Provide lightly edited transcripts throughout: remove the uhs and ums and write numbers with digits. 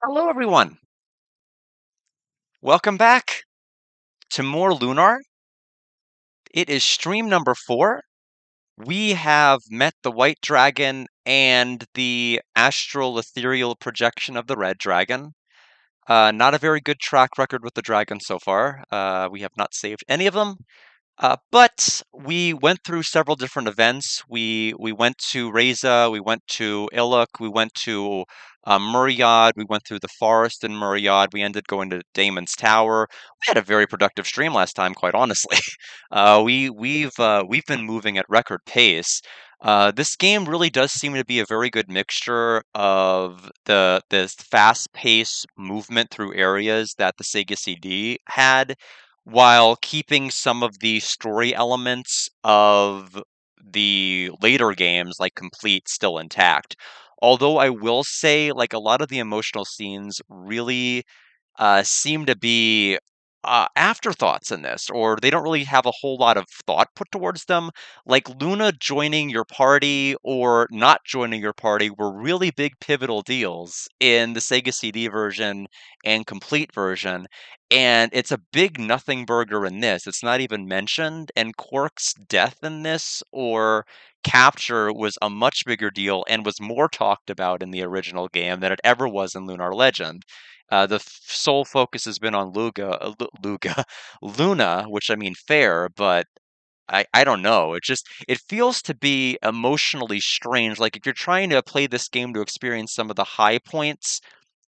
Hello, everyone. Welcome back to more Lunar. It is stream number 4. We have met the white dragon and the astral ethereal projection of the red dragon. Not a very good track record with the dragon so far. We have not saved any of them. But we went through several different events. We went to Reza, we went to Iluk, we went to Muriad, we went through the forest in Muriad. We ended going to Damon's Tower. We had a very productive stream last time, quite honestly. We've been moving at record pace. This game really does seem to be a very good mixture of this fast-paced movement through areas that the Sega CD had, while keeping some of the story elements of the later games, like Complete, still intact. Although I will say, like, a lot of the emotional scenes really seem to be afterthoughts in this, or they don't really have a whole lot of thought put towards them. Like Luna joining your party or not joining your party were really big pivotal deals in the Sega CD version and Complete version. And it's a big nothing burger in this. It's not even mentioned. And Quark's death in this or capture was a much bigger deal and was more talked about in the original game than it ever was in Lunar Legend. The sole focus has been on Luna, which I mean fair, but I don't know. It feels to be emotionally strange. Like if you're trying to play this game to experience some of the high points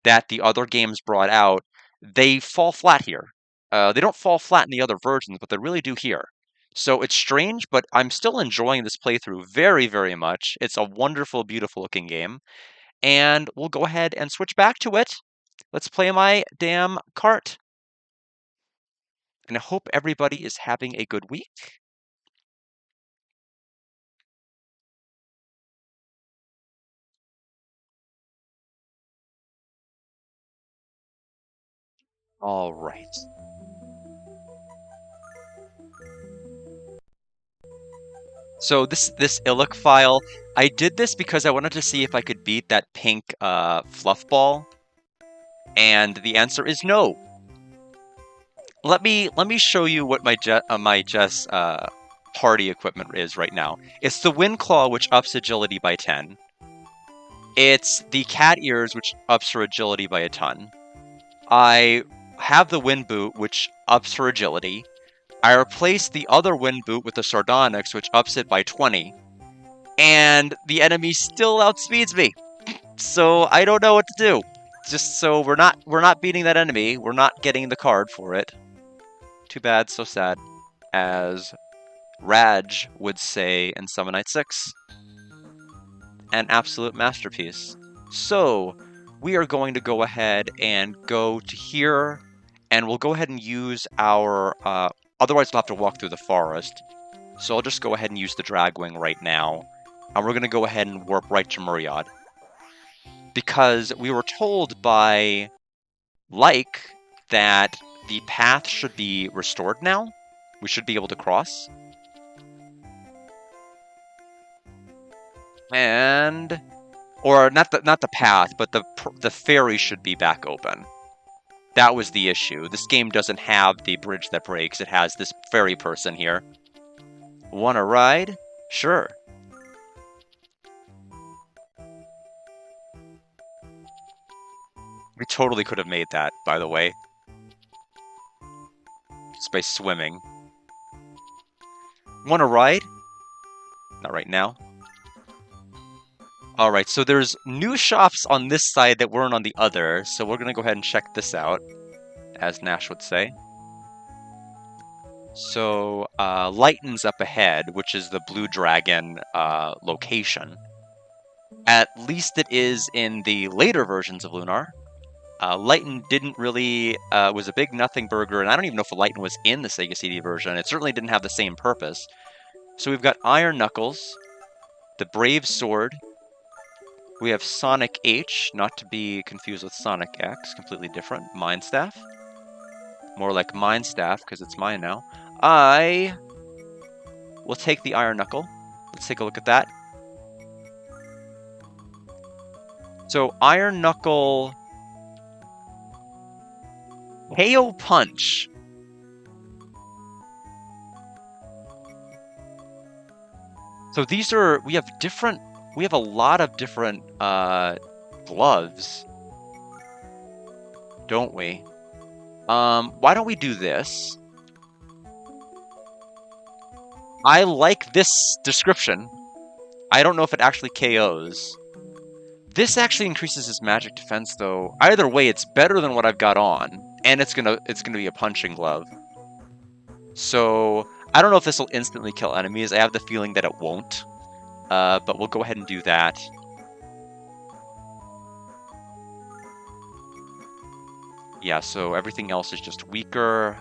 that the other games brought out, they fall flat here. They don't fall flat in the other versions, but they really do here. So it's strange, but I'm still enjoying this playthrough very, very much. It's a wonderful, beautiful looking game. And we'll go ahead and switch back to it. Let's play my damn cart. And I hope everybody is having a good week. All right. So this Illic file, I did this because I wanted to see if I could beat that pink fluff ball, and the answer is no. Let me show you what my Jess party equipment is right now. It's the Wind Claw, which ups agility by 10. It's the Cat Ears, which ups her agility by a ton. I have the Wind Boot, which ups her agility. I replaced the other Wind Boot with the Sardonyx, which ups it by 20. And the enemy still outspeeds me. So I don't know what to do. Just so we're not beating that enemy. We're not getting the card for it. Too bad, so sad. As Raj would say in Summon Night 6. An absolute masterpiece. So we are going to go ahead and go to here, and we'll go ahead and use our otherwise we'll have to walk through the forest. So I'll just go ahead and use the Dragwing right now. And we're going to go ahead and warp right to Muriad. Because we were told by Like that the path should be restored now. We should be able to cross. And or not the path, but the ferry should be back open. That was the issue. This game doesn't have the bridge that breaks. It has this ferry person here. Want to ride? Sure. We totally could have made that, by the way. Just by swimming. Want to ride? Not right now. Alright, so there's new shops on this side that weren't on the other, so we're gonna go ahead and check this out, as Nash would say. So, Lighten's up ahead, which is the Blue Dragon location. At least it is in the later versions of Lunar. Lighten didn't really, was a big nothing burger, and I don't even know if Lighten was in the Sega CD version. It certainly didn't have the same purpose. So we've got Iron Knuckles, the Brave Sword, we have Sonic H, not to be confused with Sonic X, completely different. Mind Staff. More like Mind Staff, because it's mine now. I will take the Iron Knuckle. Let's take a look at that. So Iron Knuckle KO Punch. So these are, we have a lot of different gloves, don't we? Why don't we do this? I like this description. I don't know if it actually KOs. This actually increases his magic defense, though. Either way, it's better than what I've got on, and it's gonna be a punching glove. So I don't know if this will instantly kill enemies. I have the feeling that it won't. But we'll go ahead and do that. Yeah, so everything else is just weaker.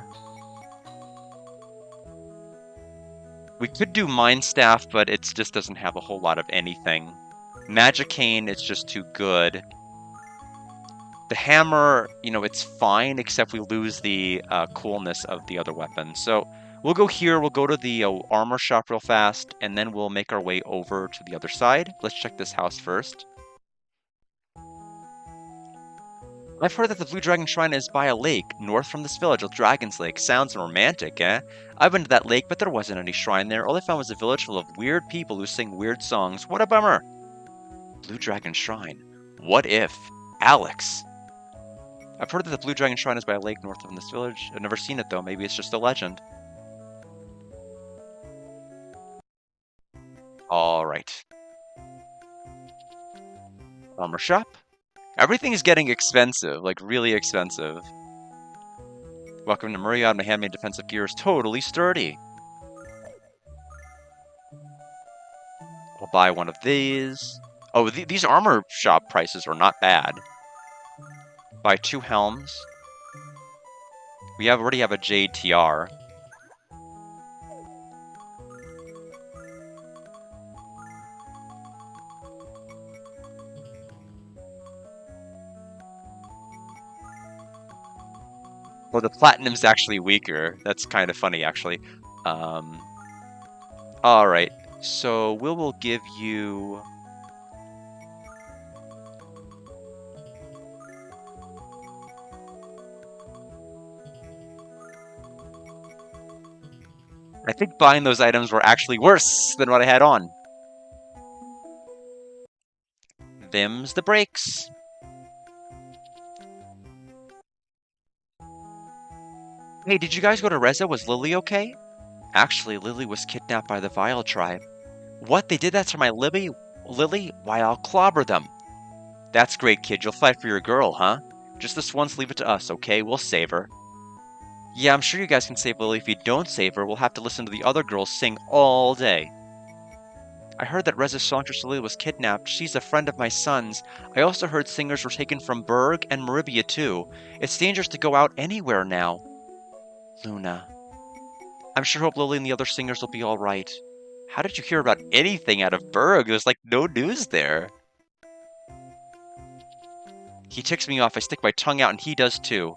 We could do Mind Staff, but it just doesn't have a whole lot of anything. Magicane, it's just too good. The hammer, it's fine, except we lose the coolness of the other weapon. So we'll go here, we'll go to the armor shop real fast, and then we'll make our way over to the other side. Let's check this house first. I've heard that the Blue Dragon Shrine is by a lake, north from this village, Dragon's Lake. Sounds romantic, eh? I've been to that lake, but there wasn't any shrine there. All I found was a village full of weird people who sing weird songs. What a bummer! Blue Dragon Shrine. What if? Alex! I've heard that the Blue Dragon Shrine is by a lake north of this village. I've never seen it, though. Maybe it's just a legend. Alright. Armor shop? Everything is getting expensive, like really expensive. Welcome to Myriad. My handmade defensive gear is totally sturdy. I'll buy one of these. Oh, these armor shop prices are not bad. Buy 2 helms. We already have a Jade TR. Well, the platinum's actually weaker. That's kind of funny, actually. Alright, so we will give you... I think buying those items were actually worse than what I had on. Them's the breaks. Hey, did you guys go to Reza? Was Lily okay? Actually, Lily was kidnapped by the Vile tribe. What? They did that to my Lily? Why, I'll clobber them. That's great, kid. You'll fight for your girl, huh? Just this once, leave it to us, okay? We'll save her. Yeah, I'm sure you guys can save Lily. If you don't save her, we'll have to listen to the other girls sing all day. I heard that Reza's songstress Lily was kidnapped. She's a friend of my son's. I also heard singers were taken from Berg and Maribia, too. It's dangerous to go out anywhere now. Luna. I'm sure hope Lily and the other singers will be all right. How did you hear about anything out of Berg? There's like no news there. He ticks me off. I stick my tongue out and he does too.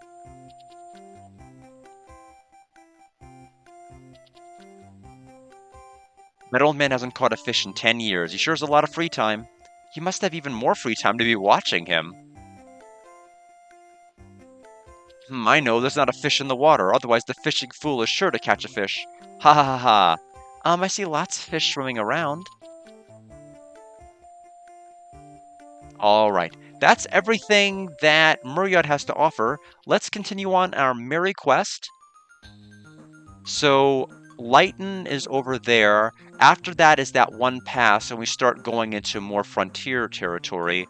That old man hasn't caught a fish in 10 years. He sure has a lot of free time. You must have even more free time to be watching him. I know, there's not a fish in the water, otherwise the fishing fool is sure to catch a fish. Ha ha ha ha. I see lots of fish swimming around. Alright, that's everything that Myriad has to offer. Let's continue on our merry quest. So, Lighton is over there. After that is that one pass, and we start going into more frontier territory.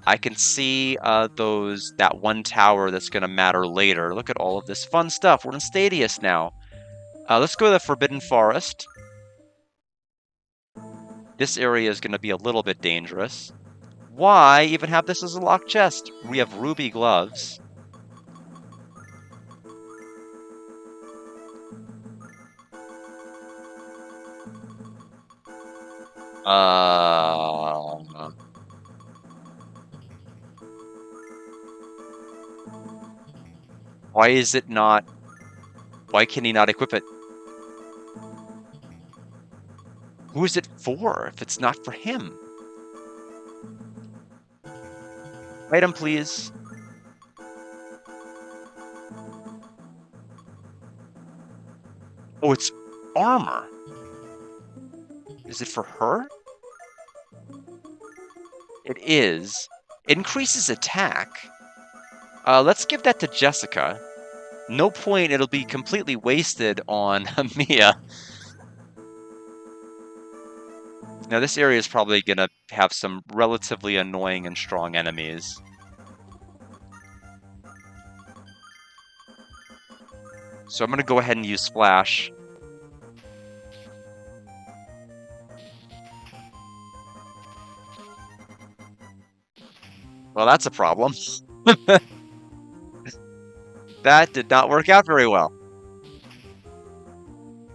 I can see that one tower that's going to matter later. Look at all of this fun stuff. We're in Stadius now. Let's go to the Forbidden Forest. This area is going to be a little bit dangerous. Why even have this as a locked chest? We have ruby gloves. Why is it not... Why can he not equip it? Who is it for if it's not for him? Item, please. Oh, it's armor. Is it for her? It is. Increases attack. Let's give that to Jessica. No point, it'll be completely wasted on Mia. Now, this area is probably going to have some relatively annoying and strong enemies. So I'm going to go ahead and use Splash. Well, that's a problem. That did not work out very well.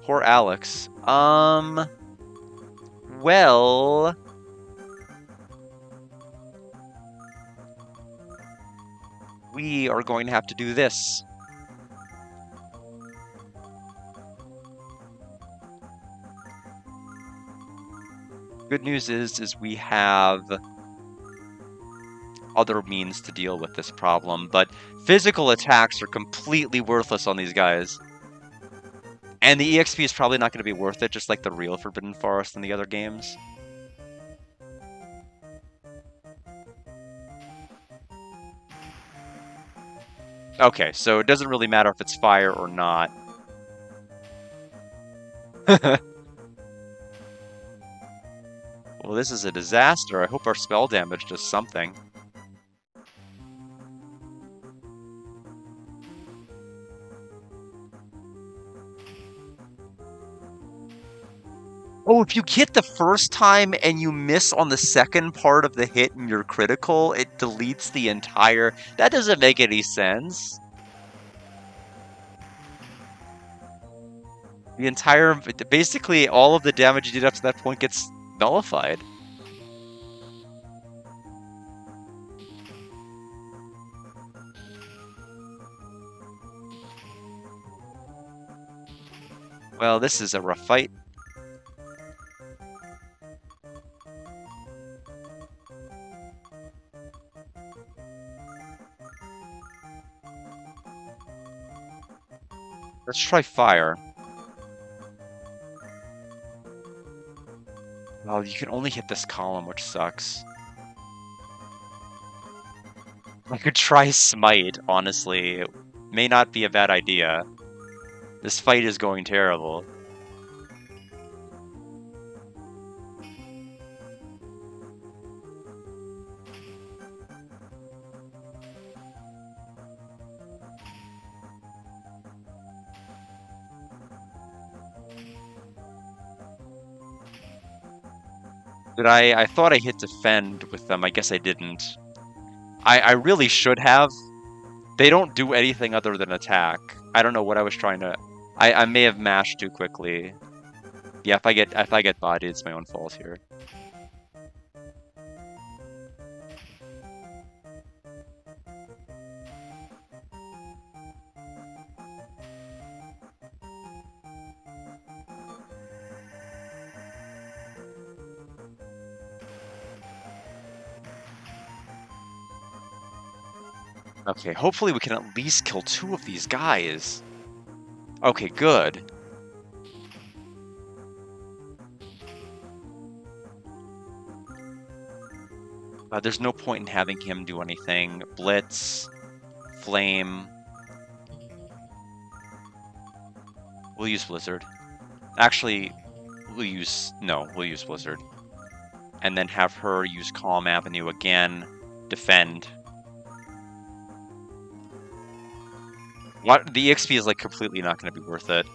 Poor Alex. Well... we are going to have to do this. Good news is we have other means to deal with this problem, but physical attacks are completely worthless on these guys. And the EXP is probably not going to be worth it, just like the real Forbidden Forest in the other games. Okay, so it doesn't really matter if it's fire or not. Well, this is a disaster. I hope our spell damage does something. Oh, if you hit the first time and you miss on the second part of the hit and you're critical, it deletes the entire... That doesn't make any sense. The entire... Basically, all of the damage you did up to that point gets nullified. Well, this is a rough fight. Let's try fire. Well, you can only hit this column, which sucks. I could try smite, honestly. It may not be a bad idea. This fight is going terrible. I thought I hit defend with them. I guess I didn't. I really should have. They don't do anything other than attack. I don't know what I was trying to... I may have mashed too quickly. Yeah, if I get bodied, it's my own fault here. Okay, hopefully we can at least kill 2 of these guys. Okay, good. There's no point in having him do anything. Blitz, Flame. We'll use Blizzard. Actually, we'll use Blizzard. And then have her use Calm Avenue again. Defend. What, the EXP is like completely not going to be worth it.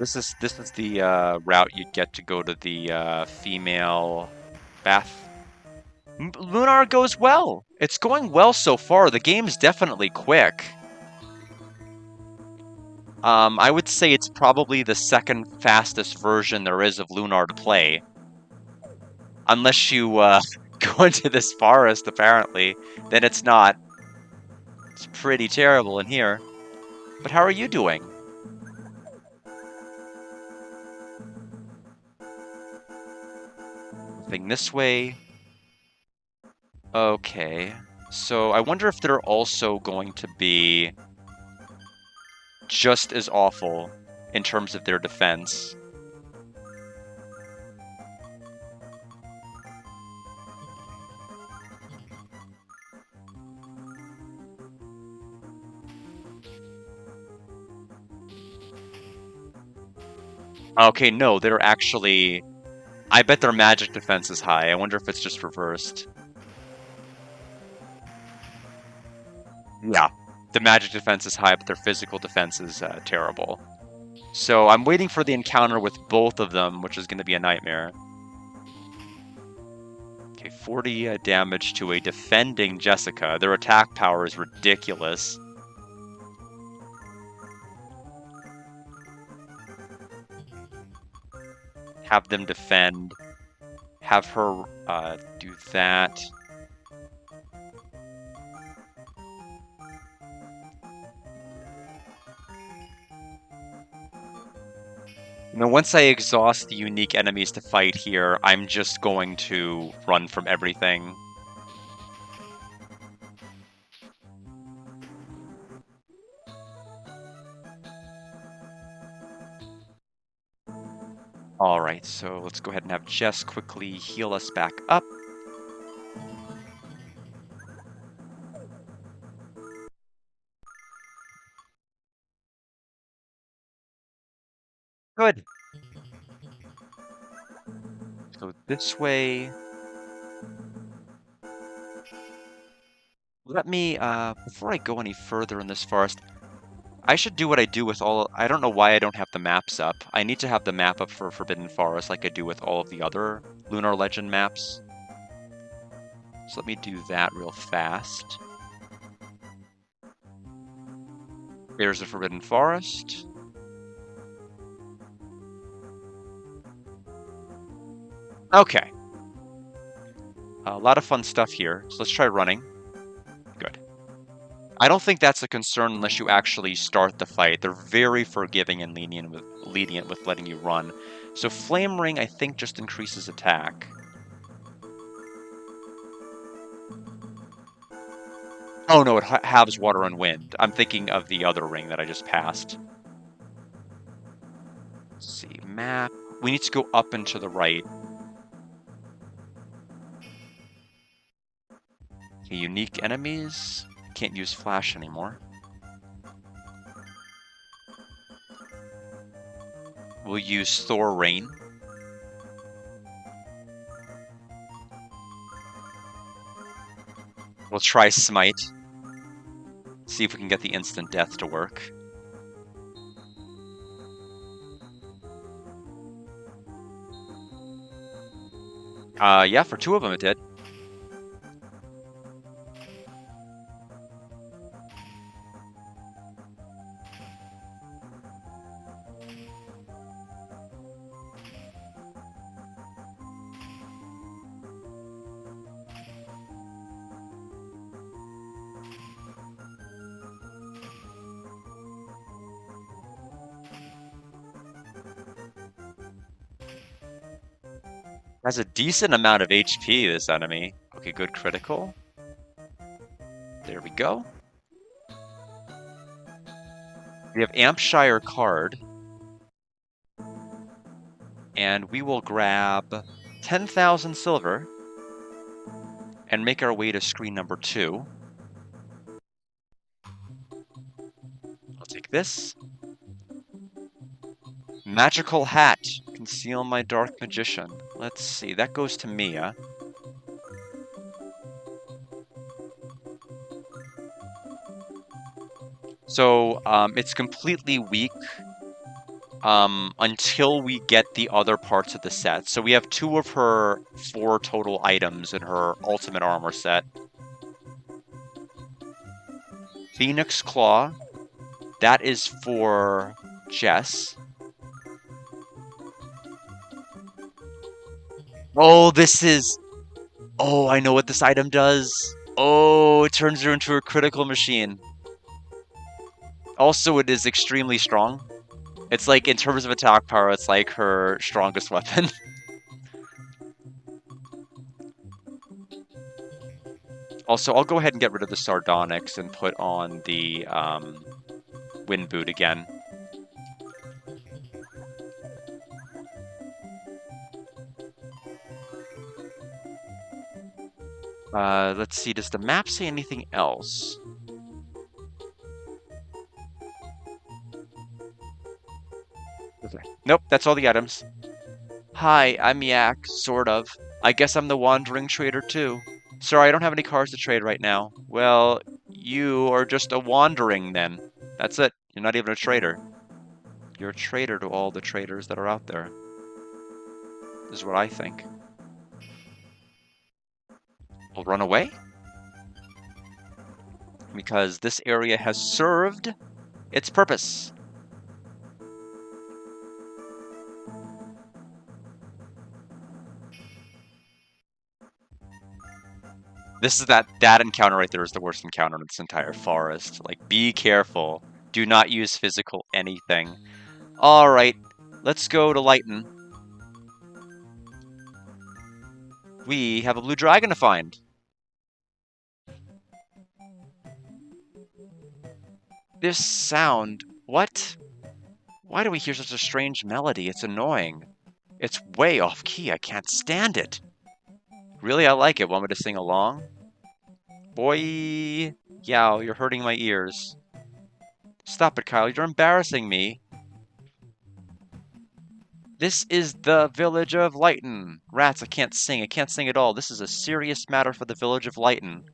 This is the route you'd get to go to the female bath. Lunar goes well. It's going well so far. The game's definitely quick. I would say it's probably the second fastest version there is of Lunar to play. Unless you go into this forest, apparently, then it's not. It's pretty terrible in here. But how are you doing? Moving this way. Okay. So I wonder if they're also going to be just as awful in terms of their defense. Okay, no, they're actually... I bet their magic defense is high. I wonder if it's just reversed. Yeah. The magic defense is high, but their physical defense is terrible. So I'm waiting for the encounter with both of them, which is going to be a nightmare. Okay, 40 damage to a defending Jessica. Their attack power is ridiculous. Have them defend. Have her do that. You know, once I exhaust the unique enemies to fight here, I'm just going to run from everything. Alright, so let's go ahead and have Jess quickly heal us back up. Good. So this way. Let me, before I go any further in this forest, I should do what I do with all... I don't know why I don't have the maps up. I need to have the map up for Forbidden Forest like I do with all of the other Lunar Legend maps. So let me do that real fast. There's the Forbidden Forest. Okay. A lot of fun stuff here. So let's try running. Good. I don't think that's a concern unless you actually start the fight. They're very forgiving and lenient with letting you run. So Flame Ring, I think, just increases attack. Oh no, it halves water and wind. I'm thinking of the other ring that I just passed. Let's see, map. We need to go up and to the right. Okay, unique enemies. Can't use flash anymore. We'll use Thor Rain. We'll try Smite. See if we can get the instant death to work. Yeah, for two of them it did. Has a decent amount of HP, this enemy. Okay, good critical. There we go. We have Ampshire card. And we will grab 10,000 silver and make our way to screen number 2. I'll take this. Magical hat. Conceal my dark magician. Let's see, that goes to Mia. So, it's completely weak until we get the other parts of the set. So we have 2 of her 4 total items in her ultimate armor set. Phoenix Claw. That is for Jess. Oh, this is... Oh, I know what this item does. Oh, it turns her into a critical machine. Also, it is extremely strong. It's like, in terms of attack power, it's like her strongest weapon. Also, I'll go ahead and get rid of the Sardonyx and put on the wind boot again. Let's see, does the map say anything else? Okay. Nope, that's all the items. Hi, I'm Yak, sort of. I guess I'm the wandering trader too. Sorry, I don't have any cars to trade right now. Well, you are just a wandering then. That's it. You're not even a trader. You're a traitor to all the traders that are out there, is what I think. We'll run away? Because this area has served its purpose. This is that encounter right there is the worst encounter in this entire forest. Like, be careful. Do not use physical anything. Alright, let's go to Lighten. We have a blue dragon to find. This sound, what? Why do we hear such a strange melody? It's annoying. It's way off key, I can't stand it. Really, I like it. Want me to sing along? Boy, yow, you're hurting my ears. Stop it, Kyle, you're embarrassing me. This is the village of Lighten. Rats, I can't sing at all. This is a serious matter for the village of Lighten.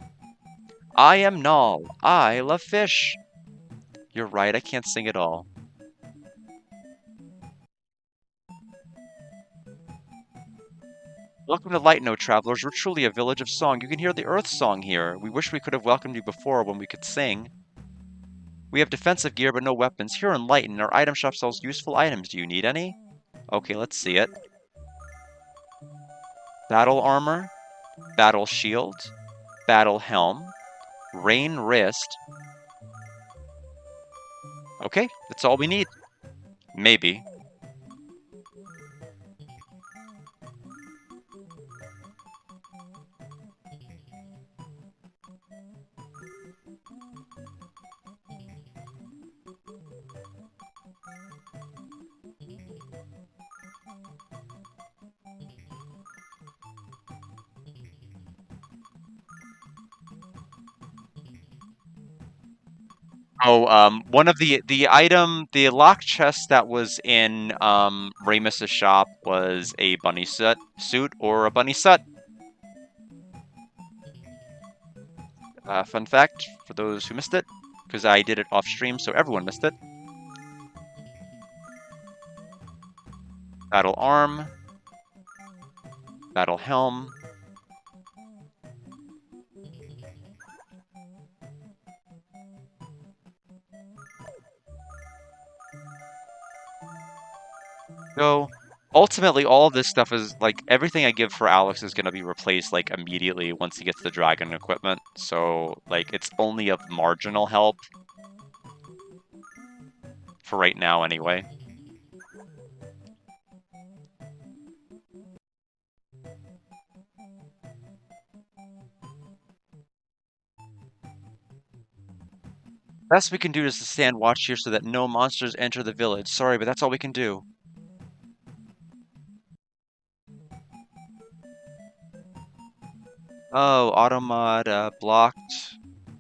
I am Null. I love fish. You're right, I can't sing at all. Welcome to Lighten, O travelers. We're truly a village of song. You can hear the earth song here. We wish we could have welcomed you before when we could sing. We have defensive gear but no weapons. Here in Lighten, our item shop sells useful items. Do you need any? Okay, let's see it. Battle armor, battle shield, battle helm, rain wrist. Okay, that's all we need. Maybe. Oh, one of the lock chest that was in Ramus's shop was a bunny suit or a bunny sut. Fun fact for those who missed it, because I did it off stream, so everyone missed it. Battle arm, battle helm. So ultimately, all of this stuff is like everything I give for Alex is going to be replaced like immediately once he gets the dragon equipment. So like it's only of marginal help for right now, anyway. Best we can do is to stand watch here so that no monsters enter the village. Sorry, but that's all we can do. Oh, Automod blocked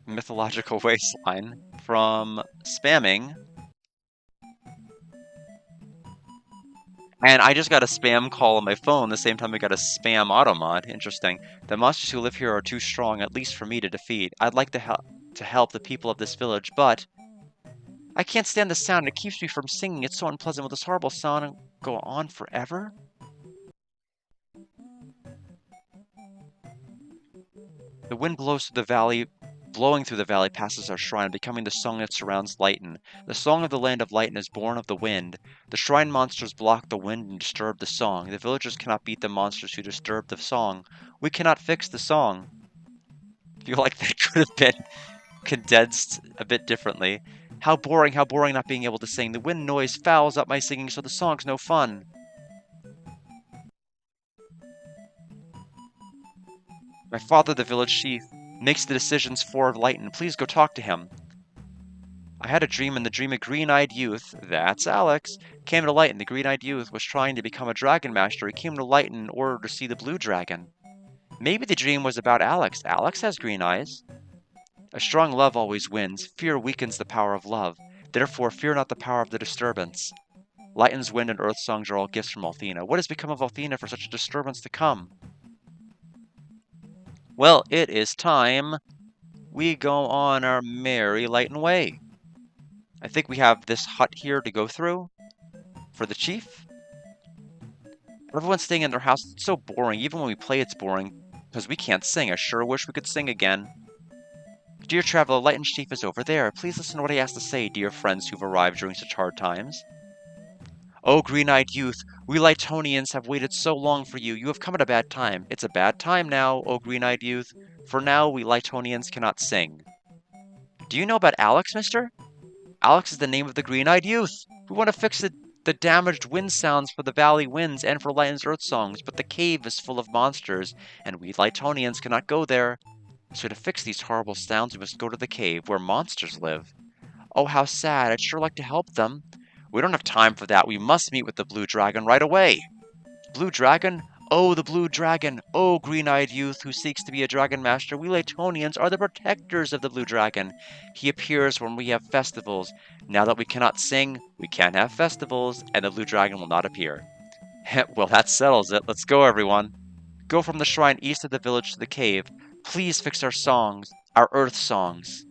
Mythological Wasteline from spamming. And I just got a spam call on my phone the same time I got a spam Automod. Interesting. The monsters who live here are too strong, at least for me to defeat. I'd like to help the people of this village, but I can't stand the sound. It keeps me from singing. It's so unpleasant. Will this horrible sound go on forever? The wind blows through the valley, blowing through the valley passes our shrine, becoming the song that surrounds Lighten. The song of the land of Lighten is born of the wind. The shrine monsters block the wind and disturb the song. The villagers cannot beat the monsters who disturb the song. We cannot fix the song. I feel like that could have been condensed a bit differently. How boring not being able to sing. The wind noise fouls up my singing, so the song's no fun. My father, the village chief, makes the decisions for Lighten. Please go talk to him. I had a dream, and the dream a green-eyed youth, that's Alex, came to light, and the green-eyed youth was trying to become a dragon master. He came to light in order to see the blue dragon. Maybe the dream was about Alex. Alex has green eyes. A strong love always wins. Fear weakens the power of love. Therefore, fear not the power of the disturbance. Lightens, wind, and earth songs are all gifts from Althena. What has become of Althena for such a disturbance to come? Well, it is time we go on our merry lighten way. I think we have this hut here to go through for the chief. Everyone's staying in their house. It's so boring. Even when we play, it's boring because we can't sing. I sure wish we could sing again. Dear traveler, Lighten Chief is over there. Please listen to what he has to say, dear friends who've arrived during such hard times. Oh, green-eyed youth, we Lightonians have waited so long for you. You have come at a bad time. It's a bad time now, oh green-eyed youth. For now, we Lightonians cannot sing. Do you know about Alex, mister? Alex is the name of the green-eyed youth. We want to fix the damaged wind sounds for the valley winds and for Lighten's earth songs, but the cave is full of monsters, and we Lightonians cannot go there. So to fix these horrible sounds, we must go to the cave where monsters live. Oh, how sad. I'd sure like to help them. We don't have time for that. We must meet with the blue dragon right away. Blue dragon? Oh, the blue dragon. Oh, green-eyed youth who seeks to be a dragon master. We Latonians are the protectors of the blue dragon. He appears when we have festivals. Now that we cannot sing, we can't have festivals, and the blue dragon will not appear. Well, that settles it. Let's go, everyone. Go from the shrine east of the village to the cave. Please fix our songs, our earth songs.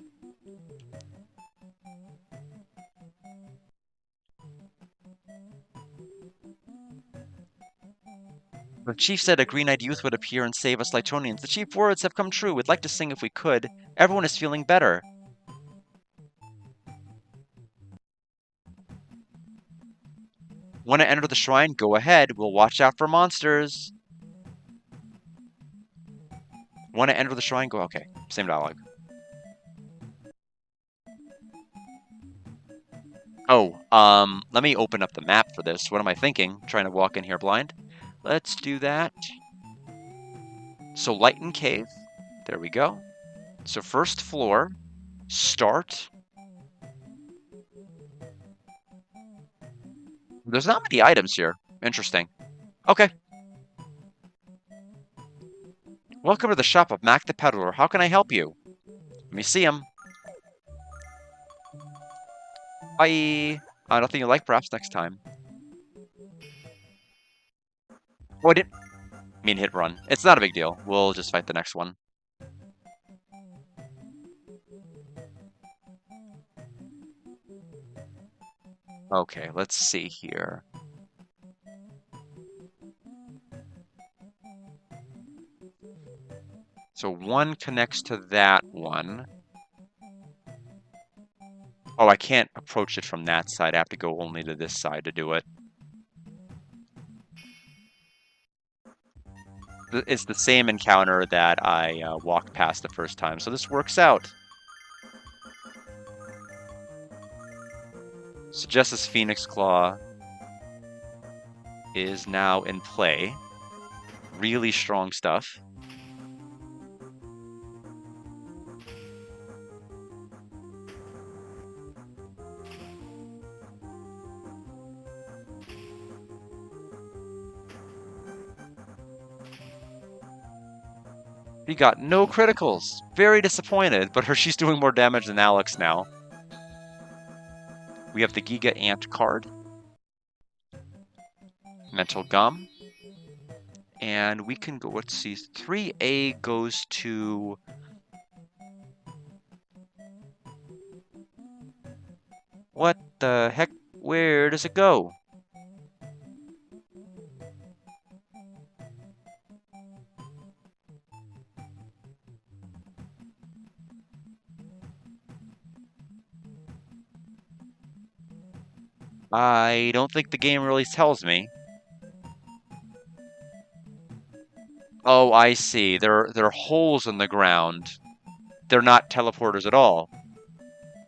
The chief said a green-eyed youth would appear and save us Lightonians. The chief words have come true. We'd like to sing if we could. Everyone is feeling better. Want to enter the shrine? Go ahead. We'll watch out for monsters. Want to enter the shrine? Go. Okay. Same dialogue. Oh, let me open up the map for this. What am I thinking? Trying to walk in here blind? Let's do that. So, Lighten Cave. There we go. So, first floor. Start. There's not many items here. Interesting. Okay. Welcome to the shop of Mac the Peddler. How can I help you? Let me see him. Bye. Nothing you like, perhaps next time. Oh, I didn't mean hit run. It's not a big deal. We'll just fight the next one. Okay, let's see here. So one connects to that one. Oh, I can't approach it from that side. I have to go only to this side to do it. It's the same encounter that I walked past the first time, so this works out. So Justice Phoenix Claw is now in play. Really strong stuff. She got no criticals. Very disappointed, but she's doing more damage than Alex now. We have the Giga Ant card. Mental Gum. And we can go, let's see, 3A goes to... What the heck? Where does it go? I don't think the game really tells me. Oh, I see. They're holes in the ground. They're not teleporters at all.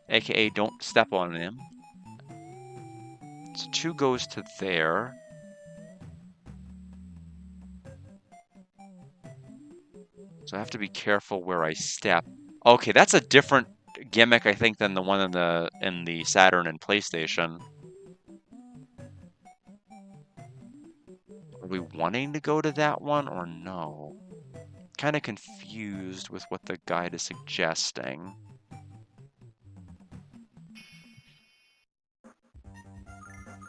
AKA, don't step on them. So 2 goes to there. So I have to be careful where I step. Okay, that's a different gimmick, I think, than the one in the Saturn and PlayStation. Are we wanting to go to that one or no? Kind of confused with what the guide is suggesting.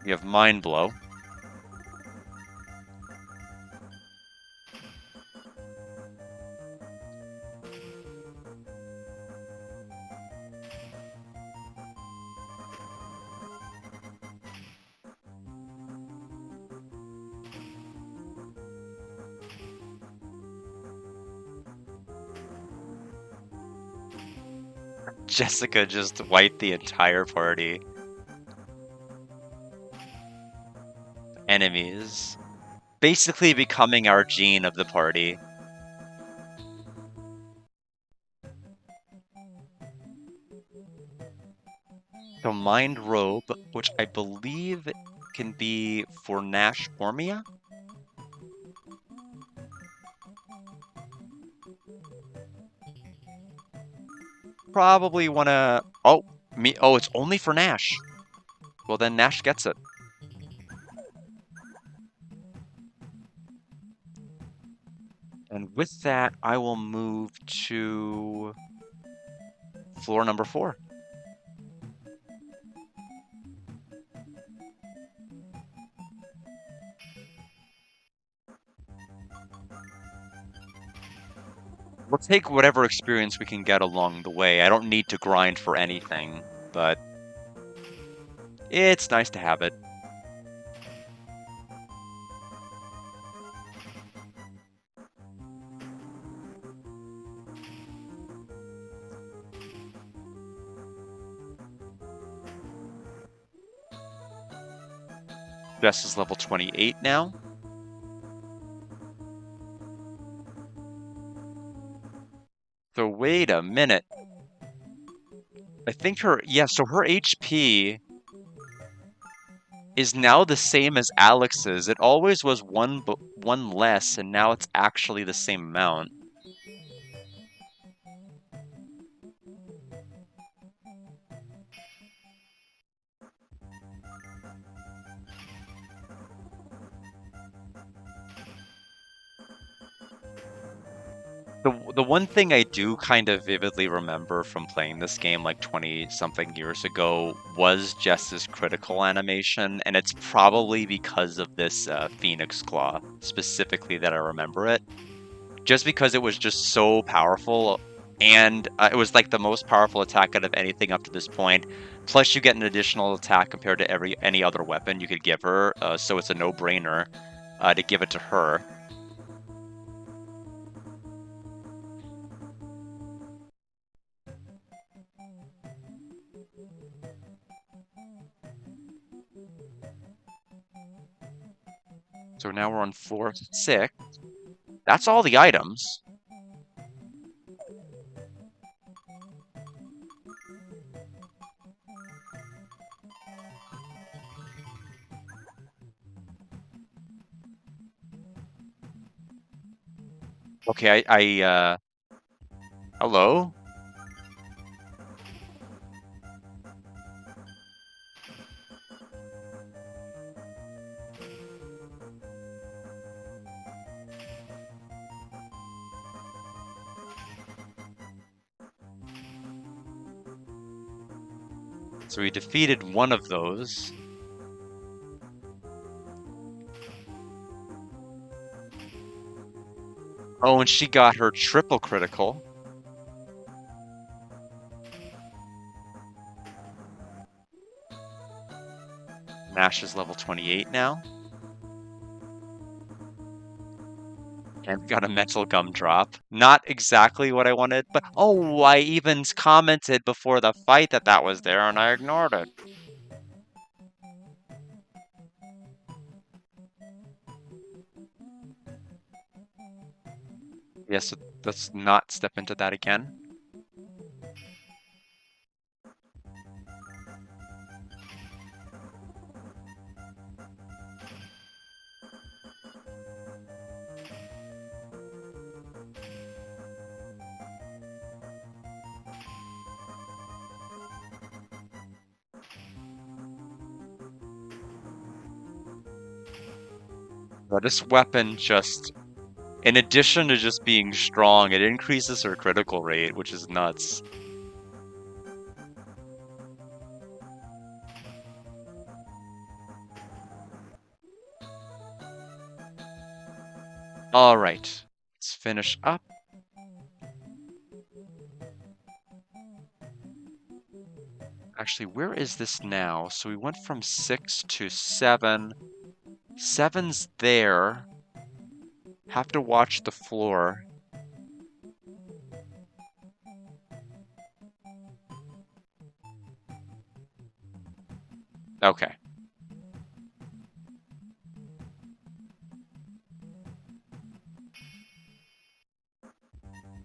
We have Mind Blow. Jessica just wiped the entire party. Enemies. Basically becoming our Gene of the party. So Mind Robe, which I believe can be for Nash Formia? Probably wanna... Oh, me. Oh, it's only for Nash. Well, then Nash gets it. And with that, I will move to floor number 4. We'll take whatever experience we can get along the way. I don't need to grind for anything, but it's nice to have it. Jess is level 28 now. So wait a minute. I think her, yeah, so her HP is now the same as Alex's. It always was one less, and now it's actually the same amount. The one thing I do kind of vividly remember from playing this game like 20-something years ago was Jess's critical animation, and it's probably because of this Phoenix Claw specifically that I remember it. Just because it was just so powerful, and it was like the most powerful attack out of anything up to this point. Plus, you get an additional attack compared to any other weapon you could give her, so it's a no-brainer to give it to her. So now we're on floor 6. That's all the items. Okay, hello? So we defeated one of those. Oh, and she got her triple critical. Nash is level 28 now. And got a mental gumdrop. Not exactly what I wanted, but oh, I even commented before the fight that that was there, and I ignored it. Yes, let's not step into that again. This weapon just, in addition to just being strong, it increases her critical rate, which is nuts. Alright, let's finish up. Actually, where is this now? So we went from 6 to 7. 7's there. Have to watch the floor. Okay.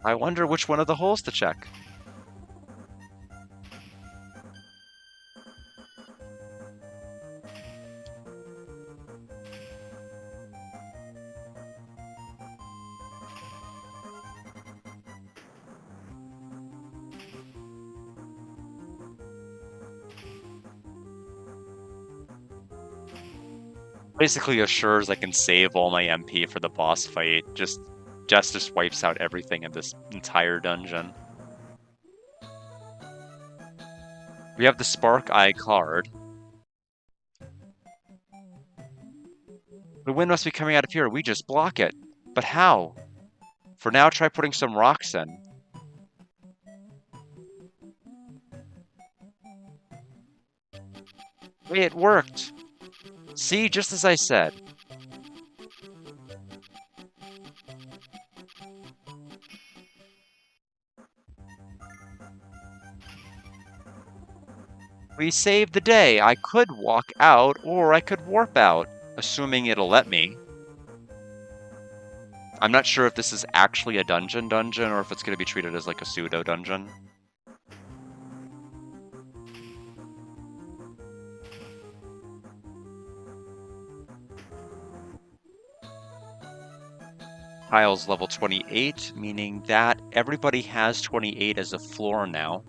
I wonder which one of the holes to check. Basically assures I can save all my MP for the boss fight. Just wipes out everything in this entire dungeon. We have the Spark Eye card. The wind must be coming out of here. We just block it. But how? For now, try putting some rocks in. Wait, it worked. See, just as I said. We saved the day. I could walk out, or I could warp out, assuming it'll let me. I'm not sure if this is actually a dungeon, or if it's going to be treated as like a pseudo dungeon. Tiles level 28, meaning that everybody has 28 as a floor now.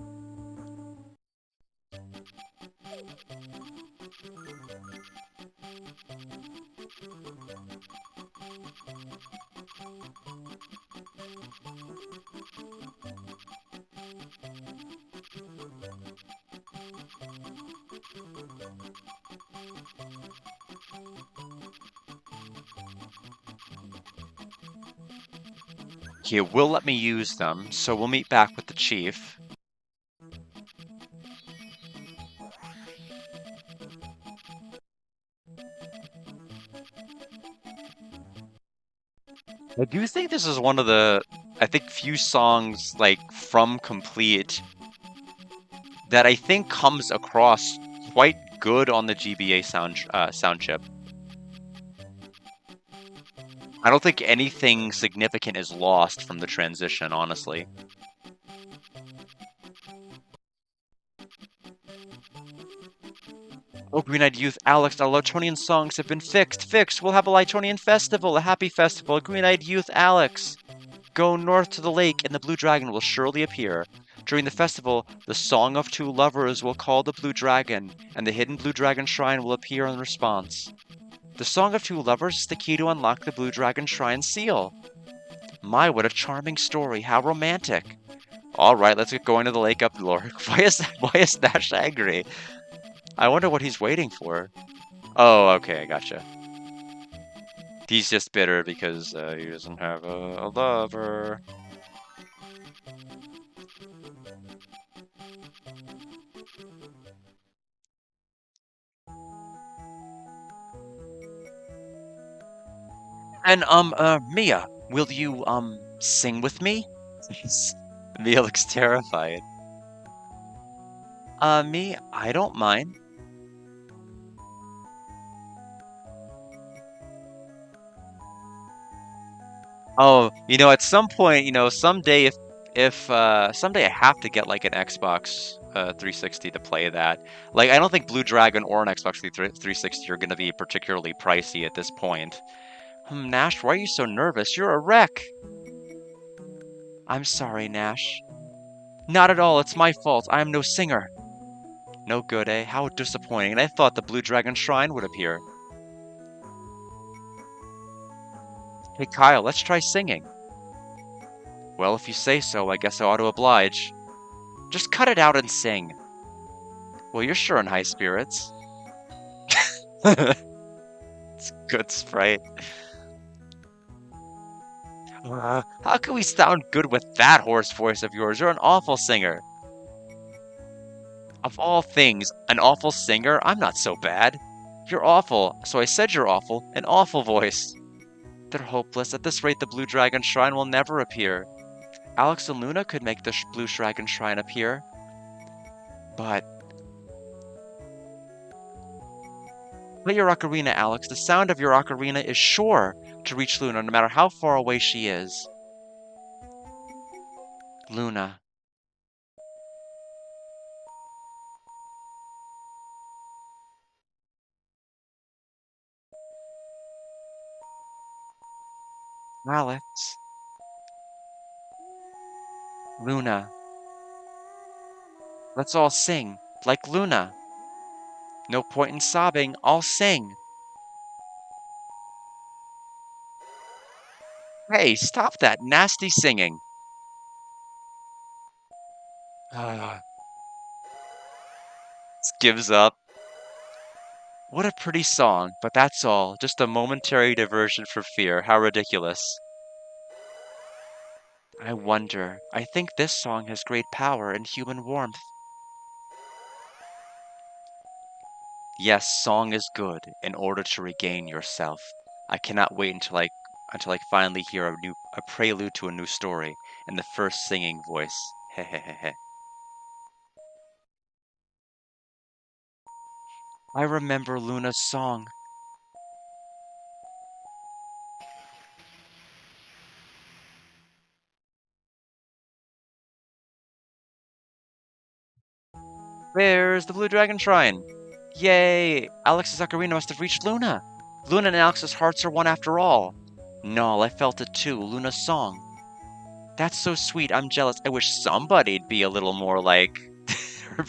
He will let me use them, so we'll meet back with the chief. I do think this is one of the, I think, few songs, like, from Complete that I think comes across quite good on the GBA sound chip. I don't think anything significant is lost from the transition, honestly. Oh, Green-Eyed Youth, Alex, our Lightonian songs have been fixed. We'll have a Lightonian festival, a happy festival. Green-Eyed Youth, Alex. Go north to the lake, and the Blue Dragon will surely appear. During the festival, the Song of Two Lovers will call the Blue Dragon, and the hidden Blue Dragon Shrine will appear in response. The Song of Two Lovers is the key to unlock the Blue Dragon Shrine seal. My, what a charming story. How romantic. All right, let's get going to the lake up north. Why is Nash angry? I wonder what he's waiting for. Oh, okay, I gotcha. He's just bitter because he doesn't have a lover. And, Mia, will you, sing with me? Mia looks terrified. Me, I don't mind. Oh, at some point, someday someday I have to get like an Xbox 360 to play that. Like, I don't think Blue Dragon or an Xbox 360 are going to be particularly pricey at this point. Nash, why are you so nervous? You're a wreck. I'm sorry, Nash. Not at all, it's my fault. I am no singer. No good, eh? How disappointing. And I thought the Blue Dragon Shrine would appear. Hey, Kyle, let's try singing. Well, if you say so, I guess I ought to oblige. Just cut it out and sing. Well, you're sure in high spirits. It's good sprite. How can we sound good with that hoarse voice of yours? You're an awful singer. Of all things, an awful singer? I'm not so bad. You're awful, so I said you're awful. An awful voice. They're hopeless. At this rate, the Blue Dragon Shrine will never appear. Alex and Luna could make the Blue Dragon Shrine appear. But play your ocarina, Alex. The sound of your ocarina is sure to reach Luna, no matter how far away she is. Luna. Alex. Luna. Let's all sing, like Luna. No point in sobbing, I'll sing. Hey, stop that nasty singing. Ah, gives up. What a pretty song, but that's all. Just a momentary diversion for fear. How ridiculous. I wonder. I think this song has great power and human warmth. Yes, song is good in order to regain yourself. I cannot wait until I finally hear a prelude to a new story in the first singing voice. Hehehehe. I remember Luna's song. Where's the Blue Dragon Shrine? Yay! Alex's ocarina must have reached Luna. Luna and Alex's hearts are one after all. No, I felt it too, Luna's song. That's so sweet, I'm jealous. I wish somebody'd be a little more like her,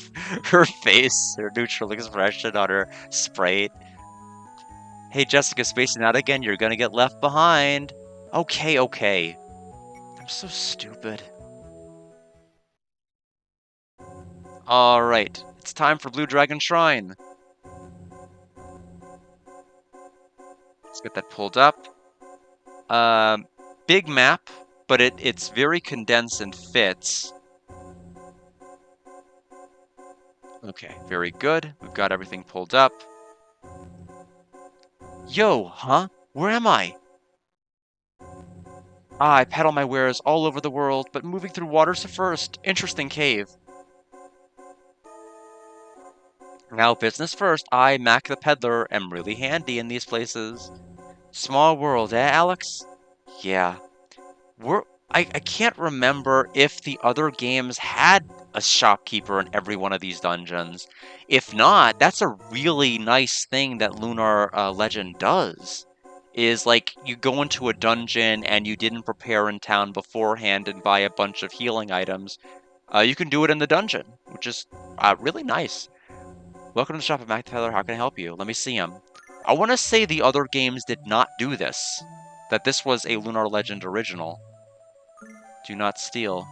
her face, her neutral expression on her sprite. Hey, Jessica, spacing out again, you're gonna get left behind. Okay, okay. I'm so stupid. Alright, it's time for Blue Dragon Shrine. Let's get that pulled up. Um, big map, but it's very condensed and fits. Okay, very good. We've got everything pulled up. Yo, huh? Where am I? Ah, I peddle my wares all over the world, but moving through water's the first. Interesting cave. Now, business first, I, Mac the Peddler, am really handy in these places. Small world, eh, Alex? Yeah. We're I can't remember if the other games had a shopkeeper in every one of these dungeons. If not, that's a really nice thing that Lunar Legend does. Is like you go into a dungeon and you didn't prepare in town beforehand and buy a bunch of healing items. You can do it in the dungeon, which is really nice. Welcome to the shop at Mac Tyler. How can I help you? Let me see him. I want to say the other games did not do this. That this was a Lunar Legend original. Do not steal.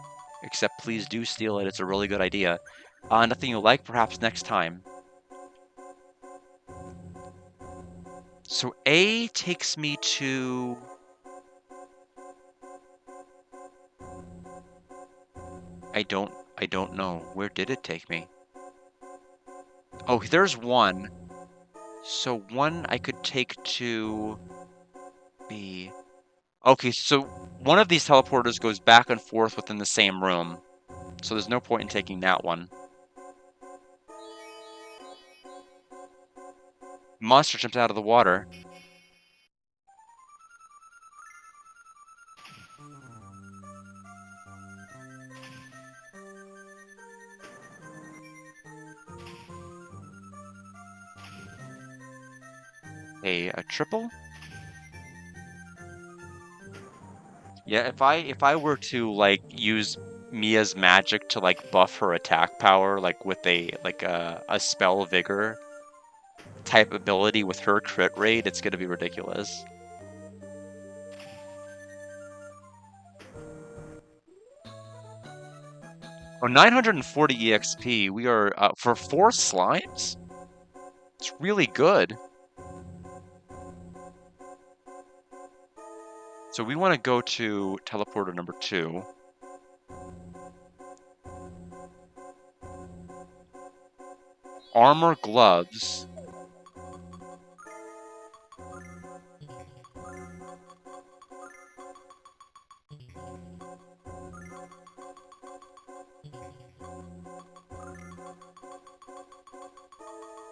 Except please do steal it. It's a really good idea. Nothing you like, perhaps next time. So A takes me to... I don't know. Where did it take me? Oh, there's one. So one I could take to B. Okay, so one of these teleporters goes back and forth within the same room. So there's no point in taking that one. Monster jumps out of the water. A triple? Yeah, if I were to like use Mia's magic to like buff her attack power, like with a spell vigor type ability with her crit rate, it's gonna be ridiculous. Oh, 940 EXP. We are for 4 slimes? It's really good. So we want to go to teleporter number 2. Armor gloves.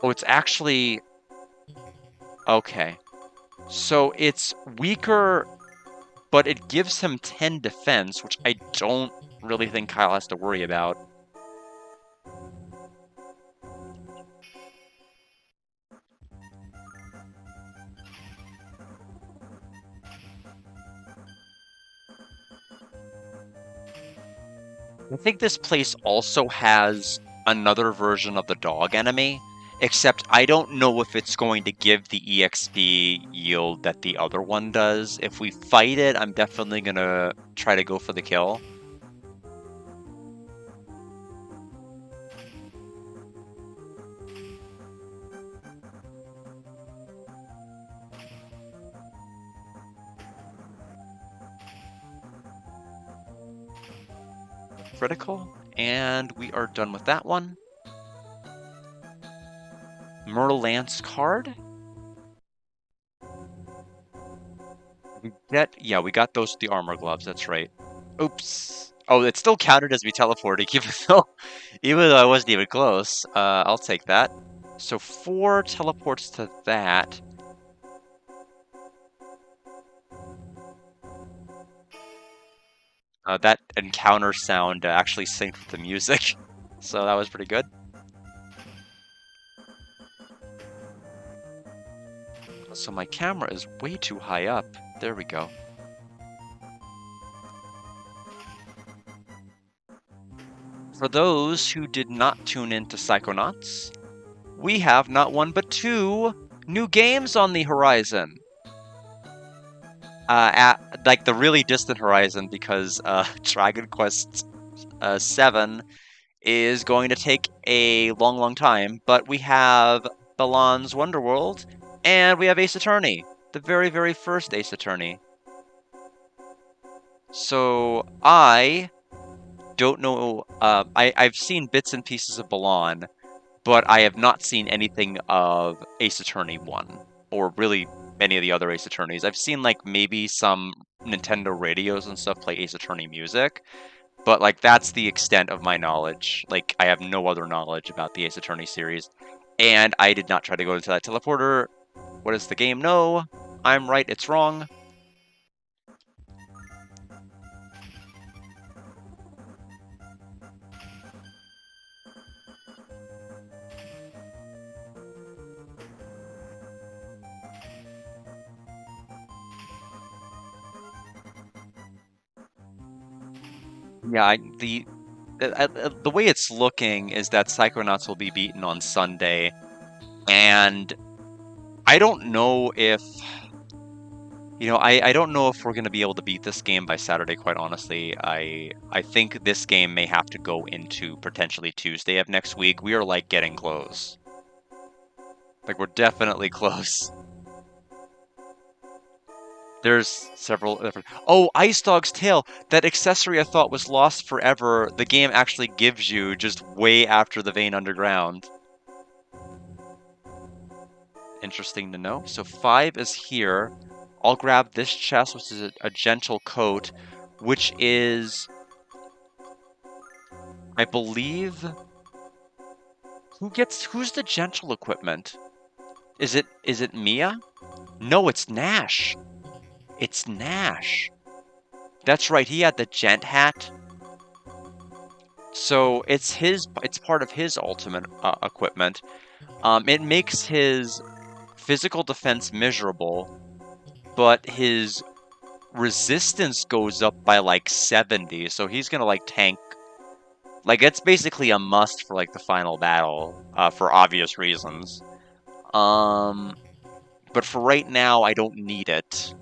Oh, it's actually okay. So it's weaker, but it gives him 10 defense, which I don't really think Kyle has to worry about. I think this place also has another version of the dog enemy, except I don't know if it's going to give the EXP yield that the other one does. If we fight it, I'm definitely gonna try to go for the kill. Critical, and we are done with that one. Merlance card. We got those the armor gloves, that's right. Oops. Oh, it still counted as me teleporting, even though I wasn't even close. I'll take that. So 4 teleports to that. That encounter sound actually synced with the music, so that was pretty good. So my camera is way too high up. There we go. For those who did not tune in to Psychonauts, we have not one but 2 new games on the horizon. At like the really distant horizon, because Dragon Quest 7 is going to take a long, long time. But we have Balan's Wonderworld, and we have Ace Attorney, the very, very first Ace Attorney. So I don't know. I've seen bits and pieces of Balan, but I have not seen anything of Ace Attorney 1, or really any of the other Ace Attorneys. I've seen like maybe some Nintendo radios and stuff play Ace Attorney music, but like that's the extent of my knowledge. Like I have no other knowledge about the Ace Attorney series, and I did not try to go into that teleporter. What does the game know? I'm right, it's wrong. Yeah, the way it's looking is that Psychonauts will be beaten on Sunday, and I don't know if I don't know if we're going to be able to beat this game by Saturday, quite honestly. I think this game may have to go into potentially Tuesday of next week. We are like getting close. Like we're definitely close. There's several different. Oh, Ice Dog's Tail! That accessory I thought was lost forever, the game actually gives you just way after the Vein Underground. Interesting to know. So 5 is here. I'll grab this chest, which is a gentle coat, which is, I believe, who's the gentle equipment? Is it Mia? No, it's Nash. It's Nash. That's right, he had the gent hat. So it's part of his ultimate equipment. It makes his physical defense miserable, but his resistance goes up by like 70, so he's gonna like tank. Like it's basically a must for like the final battle, for obvious reasons. Um, but for right now, I don't need it.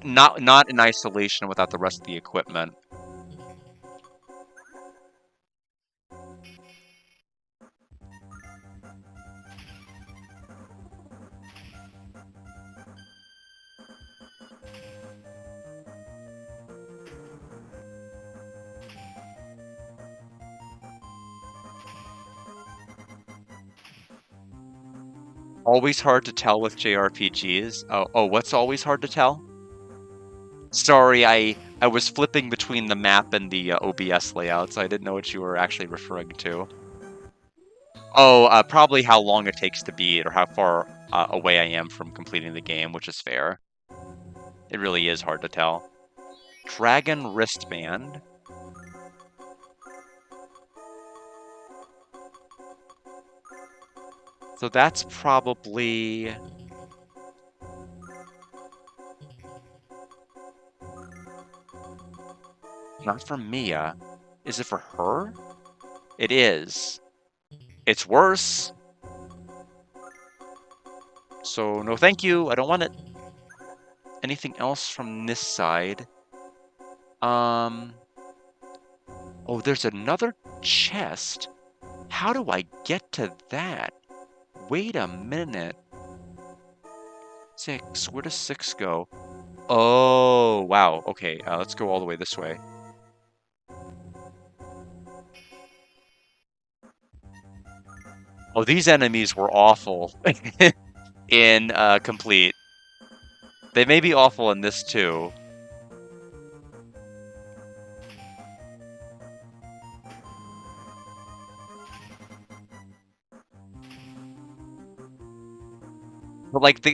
Not in isolation without the rest of the equipment. Always hard to tell with JRPGs. Oh, what's always hard to tell? Sorry, I was flipping between the map and the OBS layout, so I didn't know what you were actually referring to. Oh, probably how long it takes to beat or how far away I am from completing the game, which is fair. It really is hard to tell. Dragon wristband. So that's probably... not for Mia. Is it for her? It is. It's worse. So no thank you, I don't want it. Anything else from this side? Oh, there's another chest. How do I get to that? Wait a minute. 6, where does 6 go? Oh, wow, okay, let's go all the way this way. Oh, these enemies were awful in Complete. They may be awful in this too. But like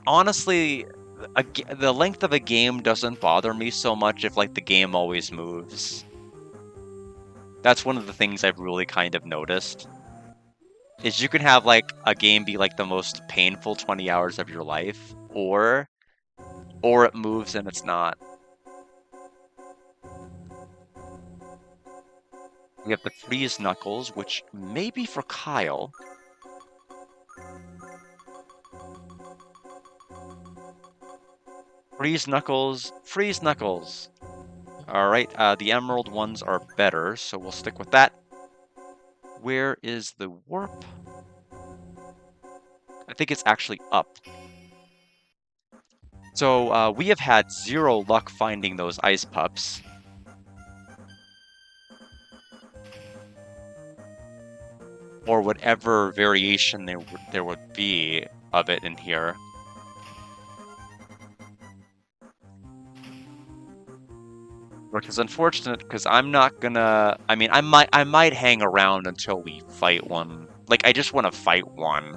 honestly, the length of a game doesn't bother me so much if like the game always moves. That's one of the things I've really kind of noticed. Is you can have like a game be like the most painful 20 hours of your life, or it moves and it's not. We have the freeze knuckles, which may be for Kyle. Freeze knuckles, freeze knuckles. All right, the emerald ones are better, so we'll stick with that. Where is the warp? I think it's actually up. So we have had 0 luck finding those ice pups. Or whatever variation there would be of it in here. Which is unfortunate because I'm not gonna. I mean, I might hang around until we fight one. Like, I just want to fight one.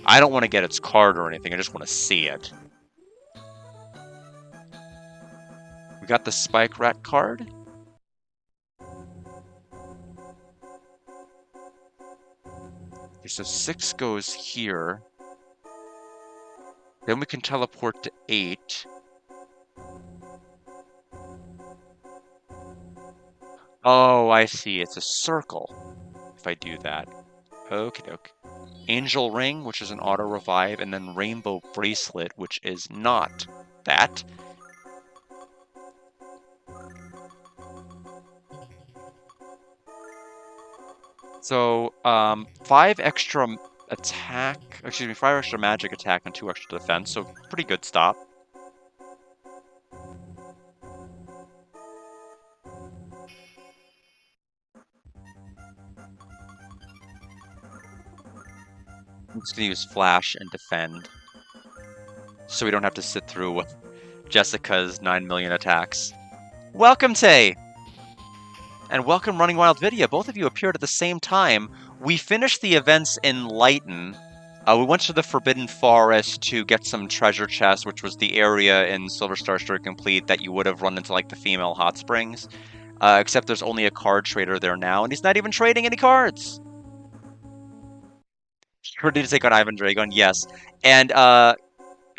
I don't want to get its card or anything. I just want to see it. We got the Spike Rat card. Okay, so 6 goes here. Then we can teleport to 8. Oh, I see. It's a circle if I do that. Okie doke. Angel Ring, which is an auto revive, and then Rainbow Bracelet, which is not that. So, 5 extra attack, excuse me, 5 extra magic attack and 2 extra defense, so pretty good stop. I'm just gonna use Flash and defend, so we don't have to sit through Jessica's 9 million attacks. Welcome, Tay! And welcome, Running Wild Video. Both of you appeared at the same time. We finished the events in Lighten. We went to the Forbidden Forest to get some treasure chests, which was the area in Silver Star Story Complete that you would have run into, like, the female hot springs. Except there's only a card trader there now, and he's not even trading any cards! Ready to take on Ivan Dragon, yes. And,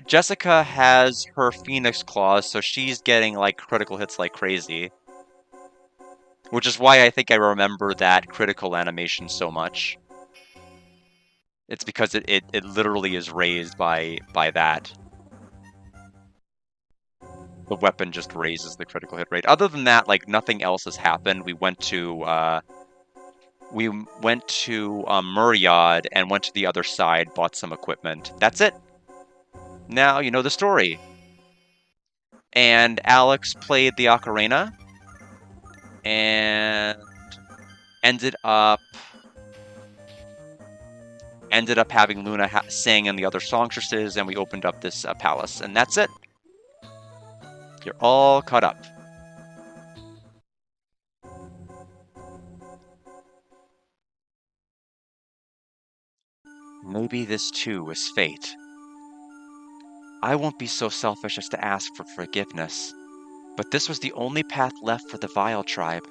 Jessica has her Phoenix Claws, so she's getting, like, critical hits like crazy. Which is why I think I remember that critical animation so much. It's because it literally is raised by that. The weapon just raises the critical hit rate. Other than that, like, nothing else has happened. We went to Muriad and went to the other side, bought some equipment. That's it. Now you know the story. And Alex played the ocarina and ended up ended up having Luna sing and the other songstresses, and we opened up this palace, and that's it. You're all caught up. Maybe this too is fate. I won't be so selfish as to ask for forgiveness, but this was the only path left for the Vile tribe.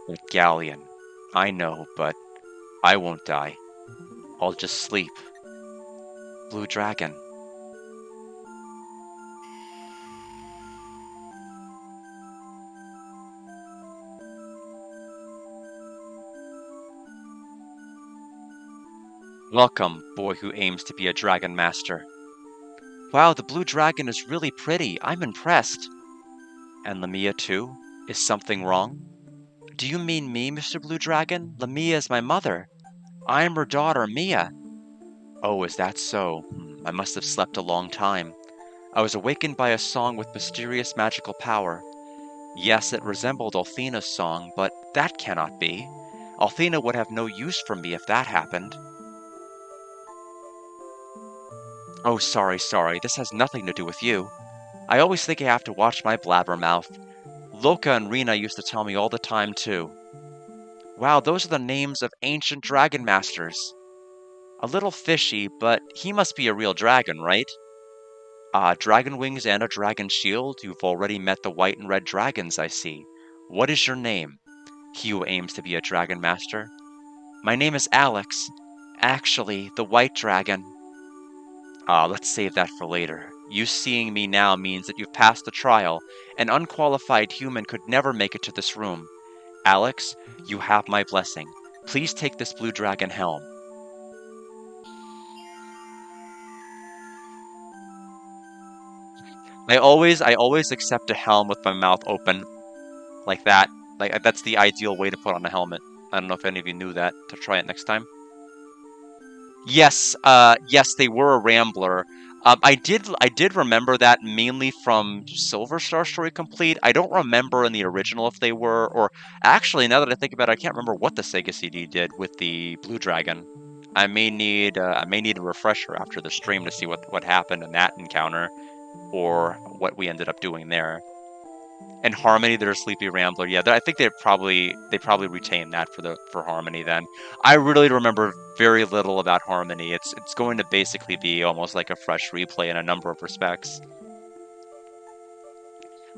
But Ghaleon, I know, but I won't die. I'll just sleep. Blue Dragon. Welcome, boy who aims to be a dragon master. Wow, the blue dragon is really pretty. I'm impressed. And Lamia too? Is something wrong? Do you mean me, Mr. Blue Dragon? Lamia is my mother. I am her daughter, Mia. Oh, is that so? I must have slept a long time. I was awakened by a song with mysterious magical power. Yes, it resembled Althena's song, but that cannot be. Althena would have no use for me if that happened. Oh, sorry. This has nothing to do with you. I always think I have to watch my blabbermouth. Loka and Rena used to tell me all the time, too. Wow, those are the names of ancient dragon masters. A little fishy, but he must be a real dragon, right? Dragon wings and a dragon shield? You've already met the white and red dragons, I see. What is your name? He who aims to be a dragon master. My name is Alex. Actually, the white dragon. Let's save that for later. You seeing me now means that you've passed the trial. An unqualified human could never make it to this room. Alex, you have my blessing. Please take this blue dragon helm. I always accept a helm with my mouth open, like that. Like that's the ideal way to put on a helmet. I don't know if any of you knew that. To try it next time. Yes, they were a Rambler. I did remember that mainly from Silver Star Story Complete. I don't remember in the original if they were, or actually, now that I think about it, I can't remember what the Sega CD did with the Blue Dragon. I may need a refresher after the stream to see what happened in that encounter, or what we ended up doing there. And Harmony, their Sleepy Rambler. Yeah, I think they probably retained that for Harmony. Then I really remember very little about Harmony. It's going to basically be almost like a fresh replay in a number of respects.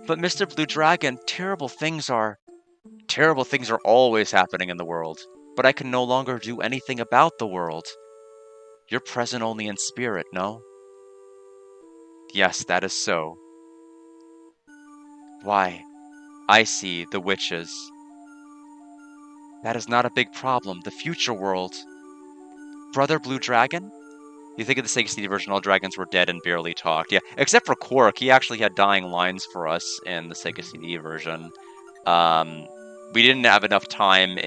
But Mr. Blue Dragon, terrible things are always happening in the world. But I can no longer do anything about the world. You're present only in spirit, no? Yes, that is so. Why? I see the witches. That is not a big problem. The future world. Brother Blue Dragon? You think of the Sega CD version, all dragons were dead and barely talked. Yeah, except for Quark, he actually had dying lines for us in the Sega CD version. Um, we didn't have enough time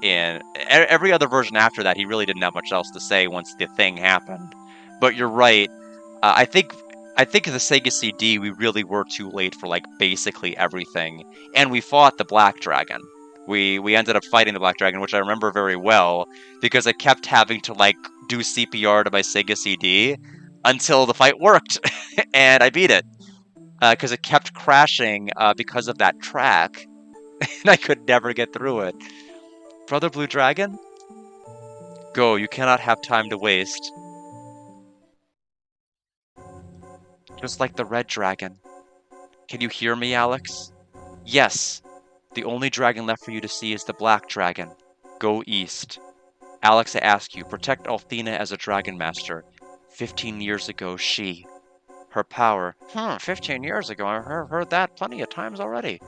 every other version after that. He really didn't have much else to say once the thing happened. But you're right. I think the Sega CD we really were too late for like basically everything, and we fought the Black Dragon. We ended up fighting the Black Dragon, which I remember very well because I kept having to like do CPR to my Sega CD until the fight worked, and I beat it because it kept crashing because of that track, and I could never get through it. Brother Blue Dragon, go! You cannot have time to waste. Just like the Red Dragon. Can you hear me, Alex? Yes. The only dragon left for you to see is the Black Dragon. Go east. Alex, I ask you, protect Althena as a dragon master. 15 years ago, her power. 15 years ago, I've heard that plenty of times already.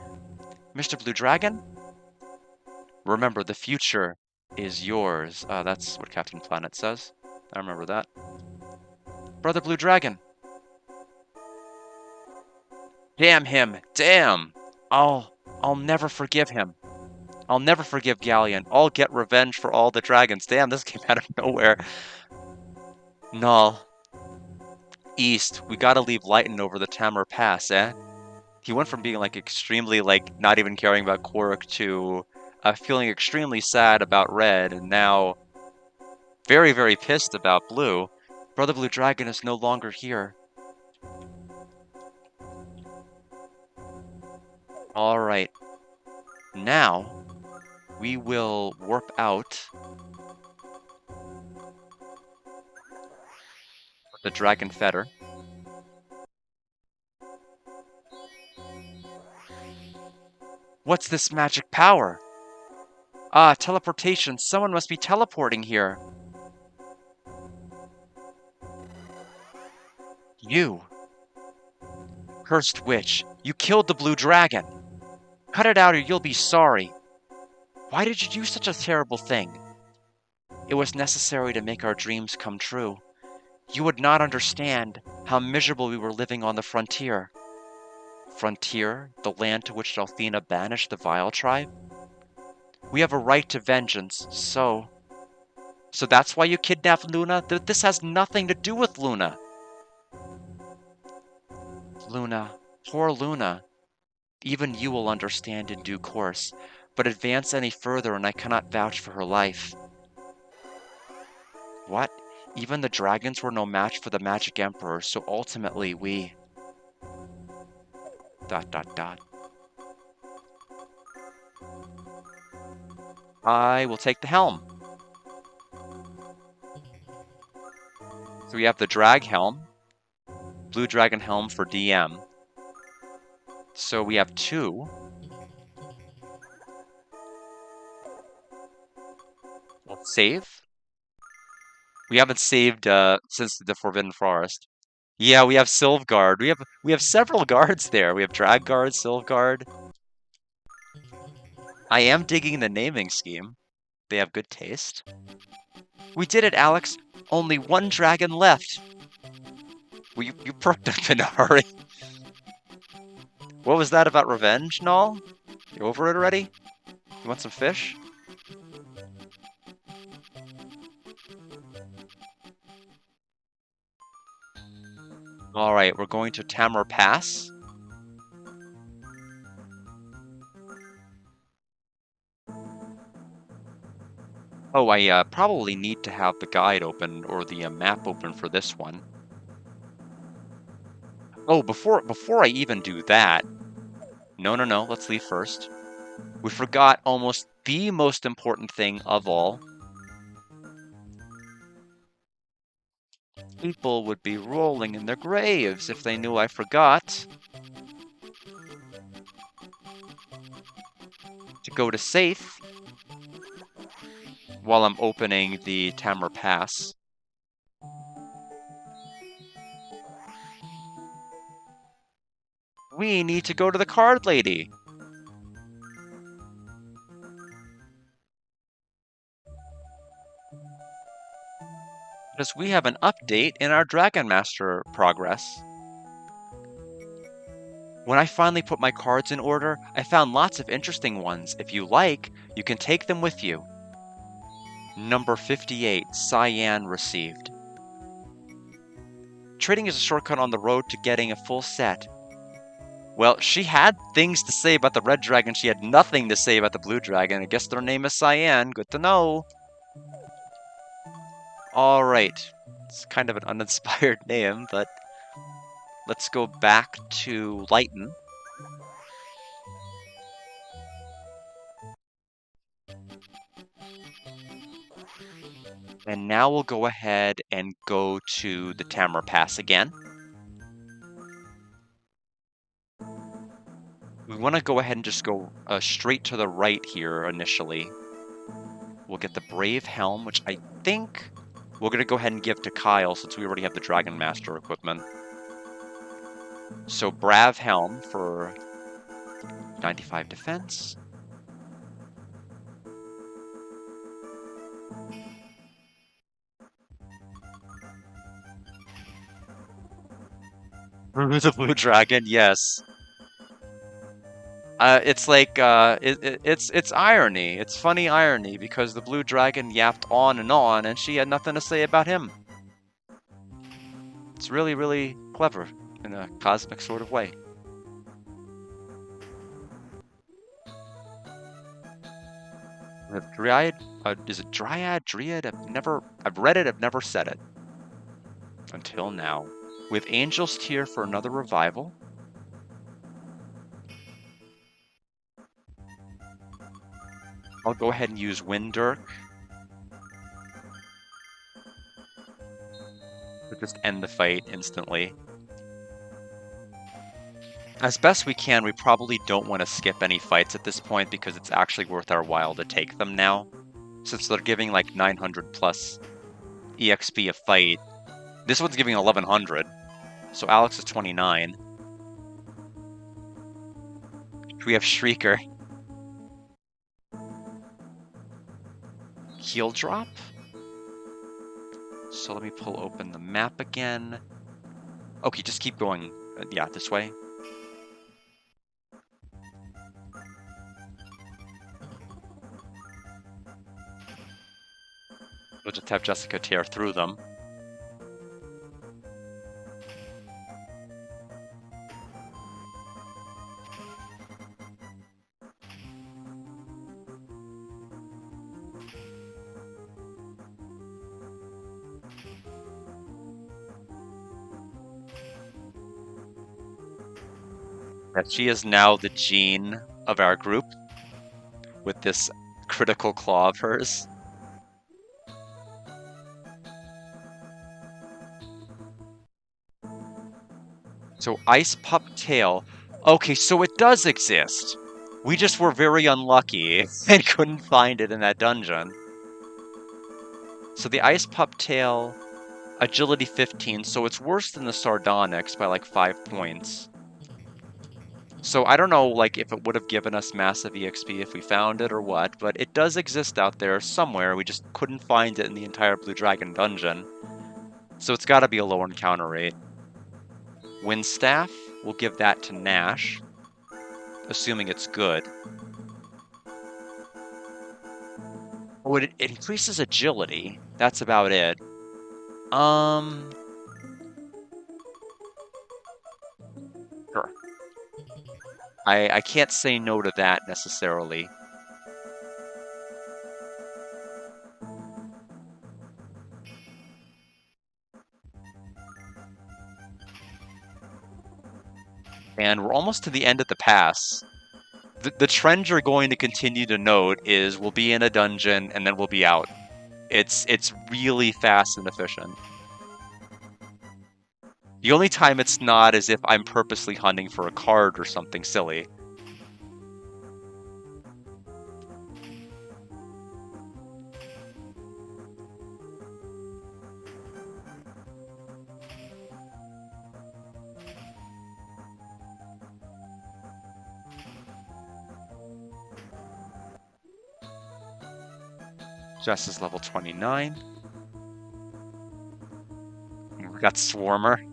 Mr. Blue Dragon? Remember, the future is yours. That's what Captain Planet says. I remember that. Brother Blue Dragon. Damn him! Damn! I'll never forgive him. I'll never forgive Ghaleon. I'll get revenge for all the dragons. Damn, this came out of nowhere. Null. East. We gotta leave Lighten over the Tamar Pass, eh? He went from being like extremely like not even caring about Quark to feeling extremely sad about Red, and now very, very pissed about Blue. Brother Blue Dragon is no longer here. Alright. Now, we will warp out the Dragon Fetter. What's this magic power? Ah, teleportation. Someone must be teleporting here. You. Cursed witch. You killed the blue dragon. Cut it out or you'll be sorry. Why did you do such a terrible thing? It was necessary to make our dreams come true. You would not understand how miserable we were living on the frontier. Frontier, the land to which Delphina banished the Vile tribe? We have a right to vengeance, so... So that's why you kidnapped Luna? This has nothing to do with Luna. Luna, poor Luna. Even you will understand in due course, but advance any further and I cannot vouch for her life. What? Even the dragons were no match for the Magic Emperor, so ultimately we... ... I will take the helm. So we have the Drag Helm, Blue Dragon Helm for DM. So we have 2. Let's save. We haven't saved since the Forbidden Forest. Yeah, we have Sylvguard. We have several guards there. We have Drag Guard, Sylvguard. I am digging the naming scheme. They have good taste. We did it, Alex. Only one dragon left. Well, you perked up in a hurry. What was that about revenge, Null? You over it already? You want some fish? Alright, we're going to Tamar Pass. Oh, I probably need to have the guide open, or the map open for this one. Oh, before I even do that... No, let's leave first. We forgot almost the most important thing of all. People would be rolling in their graves if they knew I forgot to go to safe while I'm opening the Tamar Pass. We need to go to the card lady. Because we have an update in our Dragon Master progress. When I finally put my cards in order, I found lots of interesting ones. If you like, you can take them with you. Number 58, Cyan received. Trading is a shortcut on the road to getting a full set. Well, she had things to say about the red dragon. She had nothing to say about the blue dragon. I guess their name is Cyan. Good to know. Alright. It's kind of an uninspired name, but... Let's go back to Lighten. And now we'll go ahead and go to the Tamar Pass again. We want to go ahead and just go straight to the right here initially. We'll get the Brave Helm, which I think we're going to go ahead and give to Kyle since we already have the Dragon Master equipment. So Brav Helm for 95 defense. The Blue Dragon, yes. It's like it's irony. It's funny irony because the Blue Dragon yapped on, and she had nothing to say about him. It's really, really clever in a cosmic sort of way. Dryad, is it Dryad, Dryad? I've read it, I've never said it. Until now. With Angel's Tear for another revival. I'll go ahead and use Wind Dirk to just end the fight instantly. As best we can, we probably don't want to skip any fights at this point because it's actually worth our while to take them now. Since they're giving like 900 plus EXP a fight. This one's giving 1100. So Alex is 29. We have Shrieker. Heal drop? So let me pull open the map again. Okay, just keep going. Yeah, this way. We'll just have Jessica tear through them. Yeah, she is now the Jean of our group with this critical claw of hers. So Ice Pup Tail. Okay, so it does exist. We just were very unlucky and couldn't find it in that dungeon. So the Ice Pup Tail, Agility 15, so it's worse than the Sardonyx by like 5 points. So I don't know like if it would have given us massive EXP if we found it or what, but it does exist out there somewhere. We just couldn't find it in the entire Blue Dragon dungeon. So it's got to be a lower encounter rate. Wind Staff, we'll give that to Nash, assuming it's good. Oh, it increases agility. That's about it. Sure. I can't say no to that necessarily. And we're almost to the end of the pass. The trend you're going to continue to note is we'll be in a dungeon and then we'll be out. It's really fast and efficient. The only time it's not is if I'm purposely hunting for a card or something silly. Jess is level 29. We got Swarmer.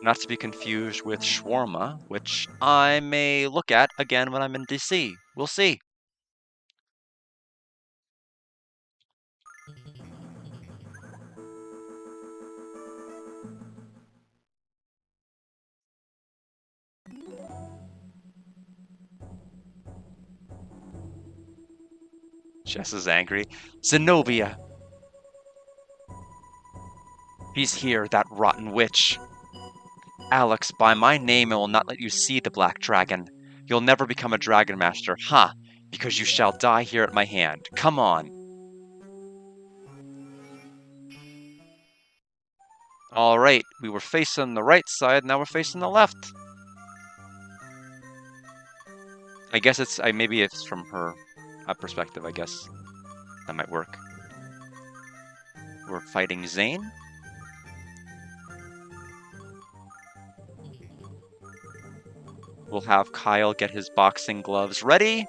Not to be confused with Shawarma, which I may look at again when I'm in DC. We'll see. Jess is angry. Zenobia! She's here, that rotten witch. Alex, by my name I will not let you see the Black Dragon. You'll never become a Dragon Master, huh? Because you shall die here at my hand. Come on. Alright, we were facing the right side, now we're facing the left. I guess it's, maybe it's from her perspective, I guess. That might work. We're fighting Zane. We'll have Kyle get his boxing gloves ready.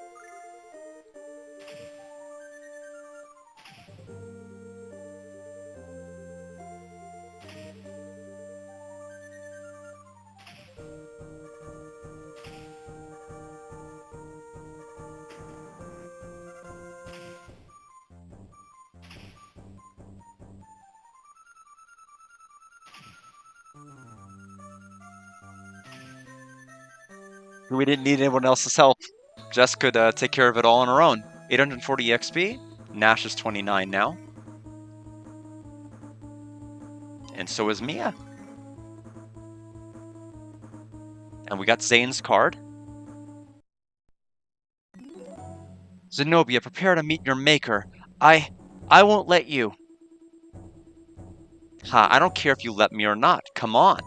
We didn't need anyone else's help. Jess could take care of it all on her own. 840 XP. Nash is 29 now. And so is Mia. And we got Zane's card. Zenobia, prepare to meet your maker. I won't let you. Ha, I don't care if you let me or not. Come on.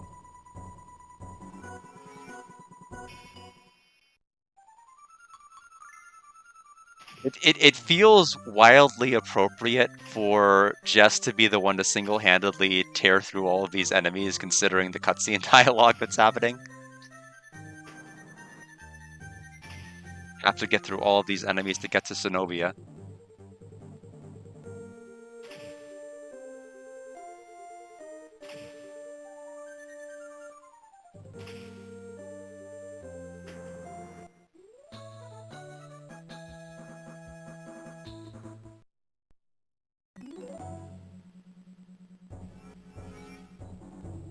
It feels wildly appropriate for Jess to be the one to single-handedly tear through all of these enemies, considering the cutscene dialogue that's happening. Have to get through all of these enemies to get to Zenobia.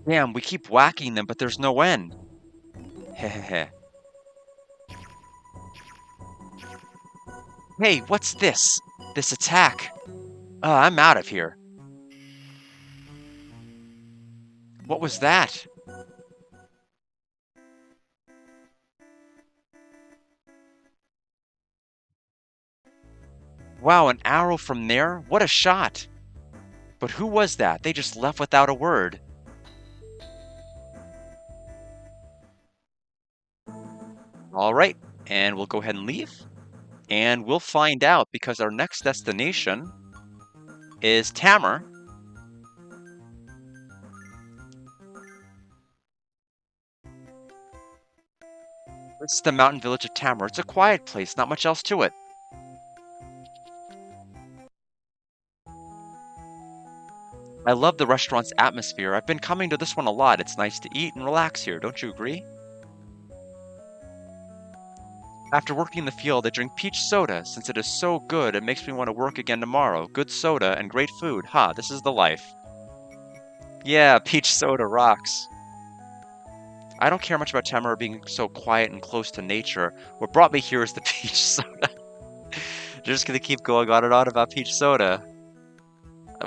Damn, we keep whacking them, but there's no end. Hehehe. Hey, what's this? This attack? I'm out of here. What was that? Wow, an arrow from there? What a shot! But who was that? They just left without a word. Alright, and we'll go ahead and leave. And we'll find out because our next destination is Tamar. This is the mountain village of Tamar. It's a quiet place, not much else to it. I love the restaurant's atmosphere. I've been coming to this one a lot. It's nice to eat and relax here, don't you agree? After working in the field, I drink peach soda. Since it is so good, it makes me want to work again tomorrow. Good soda and great food. Ha, this is the life. Yeah, peach soda rocks. I don't care much about Tamara being so quiet and close to nature. What brought me here is the peach soda. They're just gonna keep going on and on about peach soda,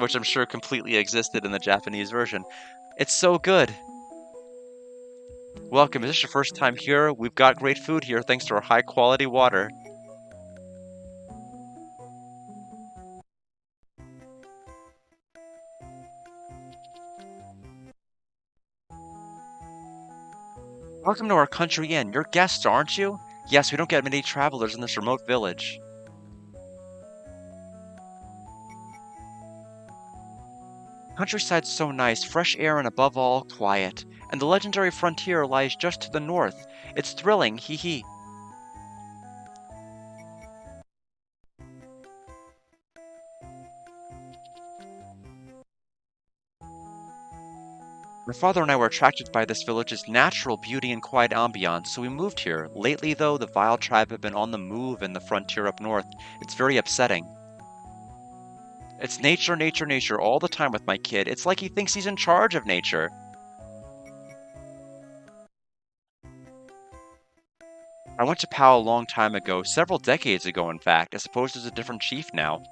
which I'm sure completely existed in the Japanese version. It's so good. Welcome, is this your first time here? We've got great food here thanks to our high quality water. Welcome to our country inn. You're guests, aren't you? Yes, we don't get many travelers in this remote village. Countryside's so nice, fresh air and above all, quiet. And the legendary frontier lies just to the north. It's thrilling, hee hee. My father and I were attracted by this village's natural beauty and quiet ambiance, so we moved here. Lately, though, the Vile tribe have been on the move in the frontier up north. It's very upsetting. It's nature, nature, nature all the time with my kid. It's like he thinks he's in charge of nature. I went to Pau a long time ago, several decades ago in fact. I suppose there's a different chief now.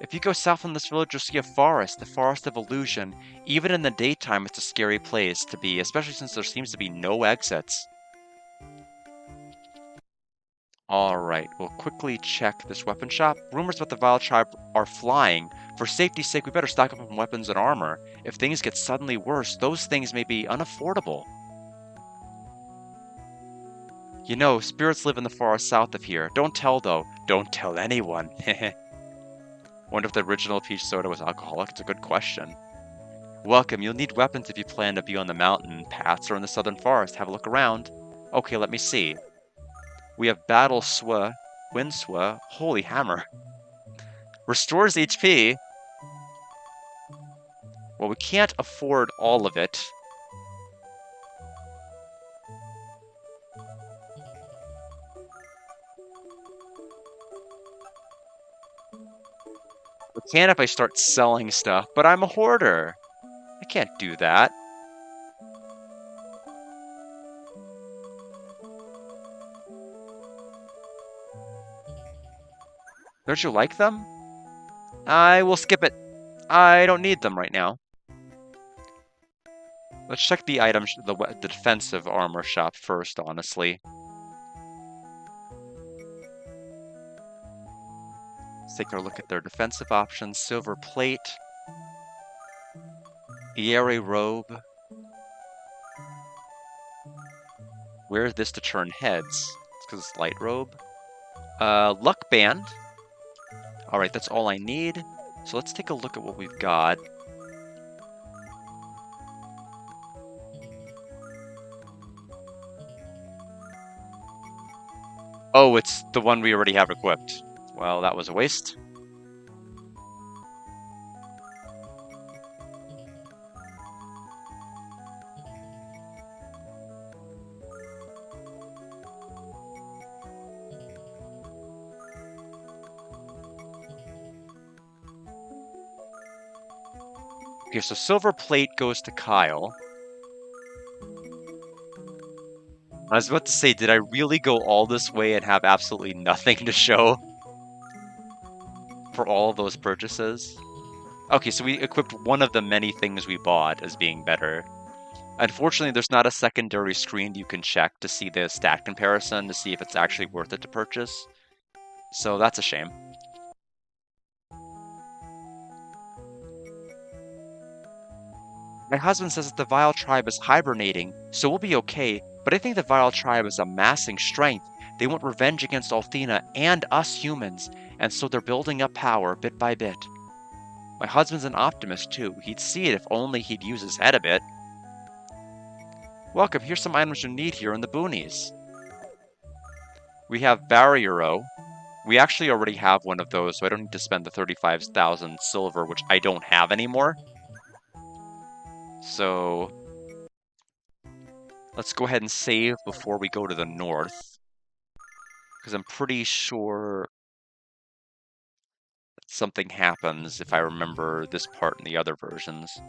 If you go south from this village, you'll see a forest, the Forest of Illusion. Even in the daytime, it's a scary place to be, especially since there seems to be no exits. Alright, we'll quickly check this weapon shop. Rumors about the Vile Tribe are flying. For safety's sake, we better stock up on weapons and armor. If things get suddenly worse, those things may be unaffordable. You know, spirits live in the forest south of here. Don't tell, though. Don't tell anyone. Wonder if the original peach soda was alcoholic? It's a good question. Welcome, you'll need weapons if you plan to be on the mountain paths or in the southern forest. Have a look around. Okay, let me see. We have Battle Swa, Wind Swa, Holy Hammer. Restores HP. Well, we can't afford all of it. We can if I start selling stuff, but I'm a hoarder. I can't do that. Don't you like them? I will skip it. I don't need them right now. Let's check the the defensive armor shop first, honestly. Let's take a look at their defensive options. Silver plate. Iere robe. Wear this to turn heads. It's because it's light robe. Luck band. Alright, that's all I need. So let's take a look at what we've got. Oh, it's the one we already have equipped. Well, that was a waste. Okay, so silver plate goes to Kyle. I was about to say, did I really go all this way and have absolutely nothing to show for all of those purchases? Okay, so we equipped one of the many things we bought as being better. Unfortunately, there's not a secondary screen you can check to see the stat comparison to see if it's actually worth it to purchase. So that's a shame. My husband says that the Vile tribe is hibernating, so we'll be okay, but I think the Vile tribe is amassing strength. They want revenge against Althena and us humans, and so they're building up power bit by bit. My husband's an optimist too. He'd see it if only he'd use his head a bit. Welcome, here's some items you need here in the boonies. We have Barriero. We actually already have one of those, so I don't need to spend the 35,000 silver, which I don't have anymore. So let's go ahead and save before we go to the north. Because I'm pretty sure something happens if I remember this part in the other versions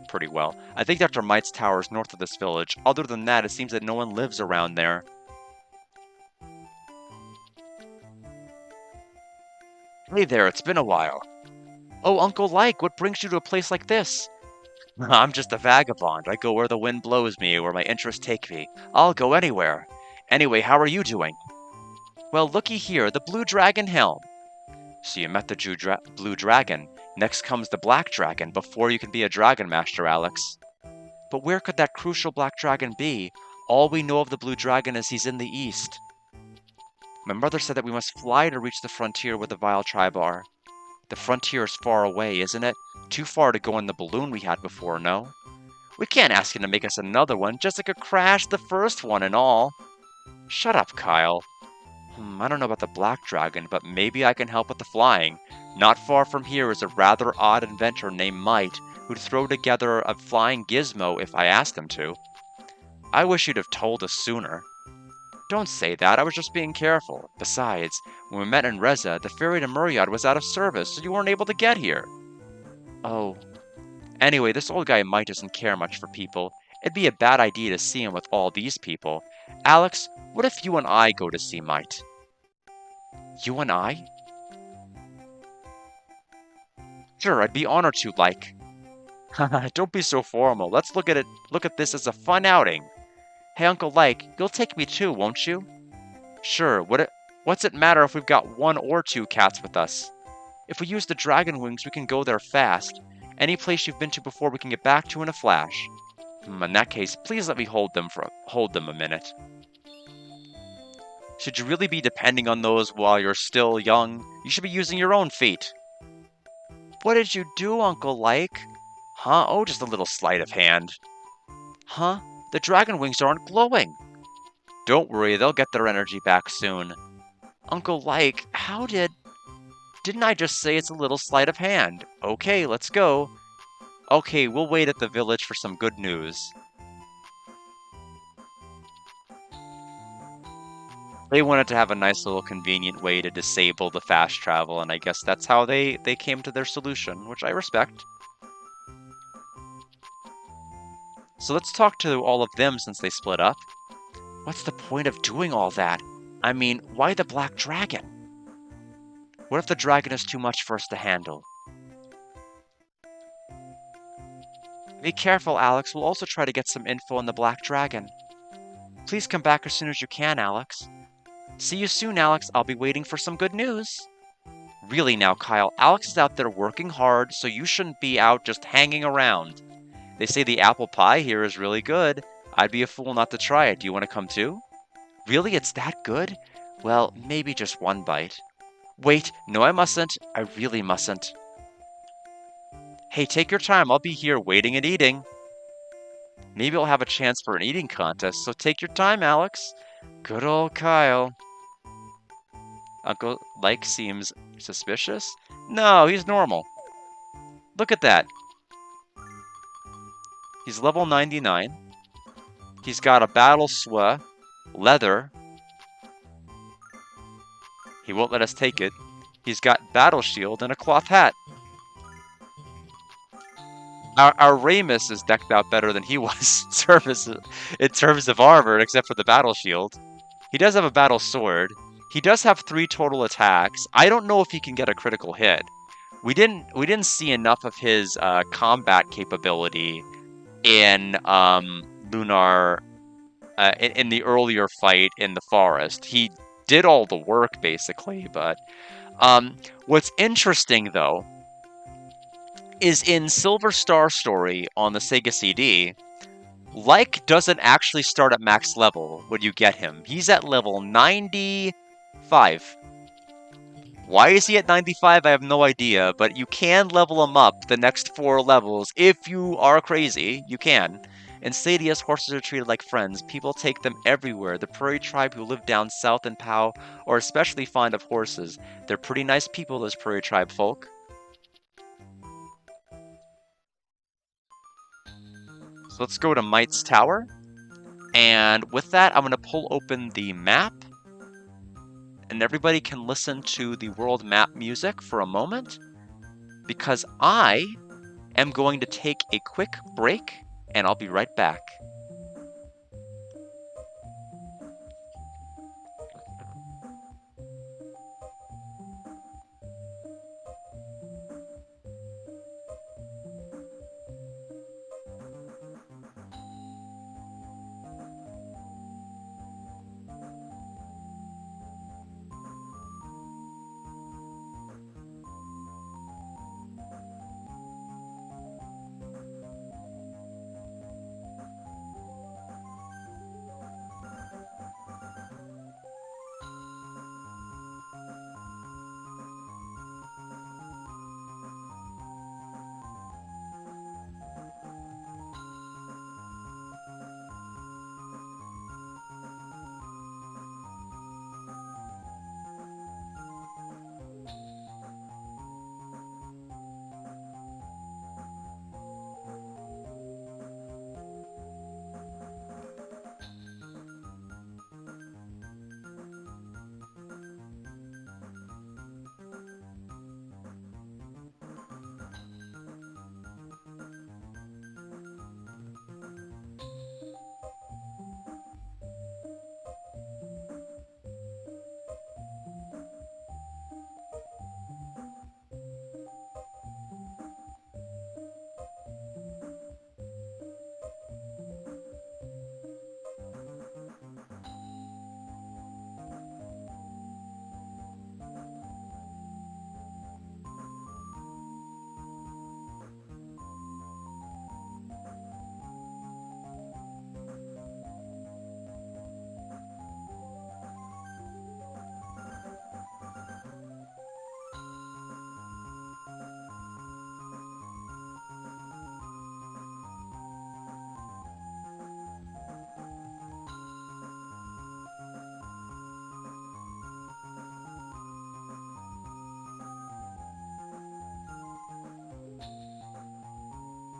pretty well. I think Dr. Might's tower is north of this village. Other than that, it seems that no one lives around there. Hey there, it's been a while. Oh, Uncle Like, what brings you to a place like this? I'm just a vagabond. I go where the wind blows me, where my interests take me. I'll go anywhere. Anyway, how are you doing? Well, looky here, the Blue Dragon Helm. So you met the Blue Dragon. Next comes the Black Dragon, before you can be a Dragon Master, Alex. But where could that crucial Black Dragon be? All we know of the Blue Dragon is he's in the east. My mother said that we must fly to reach the frontier where the Vile tribe are. The frontier is far away, isn't it? Too far to go in the balloon we had before, no? We can't ask him to make us another one, just like a crash the first one and all. Shut up, Kyle. I don't know about the Black Dragon, but maybe I can help with the flying. Not far from here is a rather odd inventor named Might, who'd throw together a flying gizmo if I asked him to. I wish you'd have told us sooner. Don't say that, I was just being careful. Besides, when we met in Reza, the ferry to Muriad was out of service, so you weren't able to get here. Oh. Anyway, this old guy Might doesn't care much for people. It'd be a bad idea to see him with all these people. Alex, what if you and I go to see Might? You and I? Sure, I'd be honored to, like. Don't be so formal. Let's look at this as a fun outing. Hey, Uncle Like, you'll take me too, won't you? Sure, what's it matter if we've got one or two cats with us? If we use the dragon wings, we can go there fast. Any place you've been to before we can get back to in a flash. In that case, please let me hold them a minute. Should you really be depending on those while you're still young? You should be using your own feet. What did you do, Uncle Like? Huh? Oh, just a little sleight of hand. Huh? The dragon wings aren't glowing. Don't worry, they'll get their energy back soon. Uncle Like, Didn't I just say it's a little sleight of hand? Okay, let's go. Okay, we'll wait at the village for some good news. They wanted to have a nice little convenient way to disable the fast travel, and I guess that's how they came to their solution, which I respect. So let's talk to all of them since they split up. What's the point of doing all that? I mean, why the Black Dragon? What if the dragon is too much for us to handle? Be careful, Alex. We'll also try to get some info on the Black Dragon. Please come back as soon as you can, Alex. See you soon, Alex. I'll be waiting for some good news. Really now, Kyle, Alex is out there working hard, so you shouldn't be out just hanging around. They say the apple pie here is really good. I'd be a fool not to try it. Do you want to come too? Really? It's that good? Well, maybe just one bite. Wait, no, I mustn't. I really mustn't. Hey, take your time. I'll be here waiting and eating. Maybe I'll have a chance for an eating contest, so take your time, Alex. Good old Kyle. Uncle Like seems suspicious? No, he's normal. Look at that. He's level 99. He's got a battle swa, leather. He won't let us take it. He's got battle shield and a cloth hat. Our Ramus is decked out better than he was in terms of armor, except for the battle shield. He does have a battle sword. He does have 3 total attacks. I don't know if he can get a critical hit. We didn't see enough of his combat capability in Lunar in the earlier fight in the forest. He did all the work basically, but what's interesting though is in Silver Star Story on the Sega CD, Like doesn't actually start at max level when you get him. He's at level 95. Why is he at 95? I have no idea, but you can level him up the next 4 levels if you are crazy. You can. In Stadia's, horses are treated like friends. People take them everywhere. The prairie tribe who live down south in Pau are especially fond of horses. They're pretty nice people, those prairie tribe folk. So let's go to Might's Tower. And with that, I'm going to pull open the map. And everybody can listen to the world map music for a moment. Because I am going to take a quick break, and I'll be right back.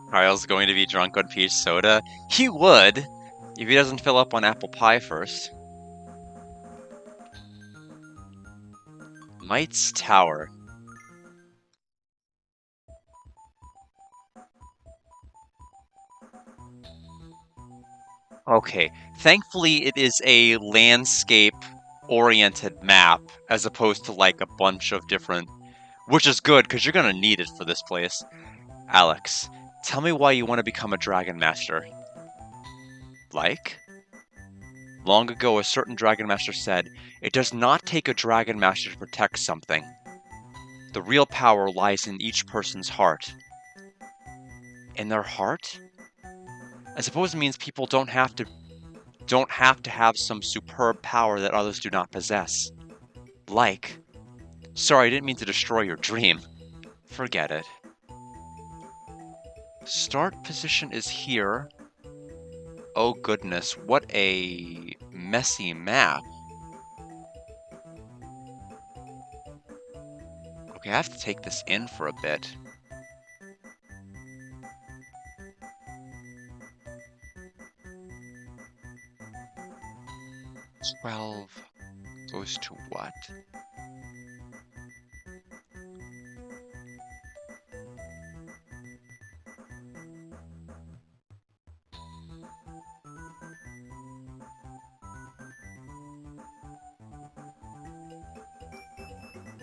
Kyle's going to be drunk on peach soda. He would, if he doesn't fill up on apple pie first. Might's Tower. Okay, thankfully it is a landscape oriented map as opposed to like a bunch of different, which is good because you're gonna need it for this place. Alex, tell me why you want to become a Dragon Master. Like? Long ago, a certain Dragon Master said, "It does not take a Dragon Master to protect something. The real power lies in each person's heart." In their heart? I suppose it means people don't have to have some superb power that others do not possess. Like, sorry, I didn't mean to destroy your dream. Forget it. Start position is here. Oh goodness, what a messy map. Okay, I have to take this in for a bit. "12 goes to what?"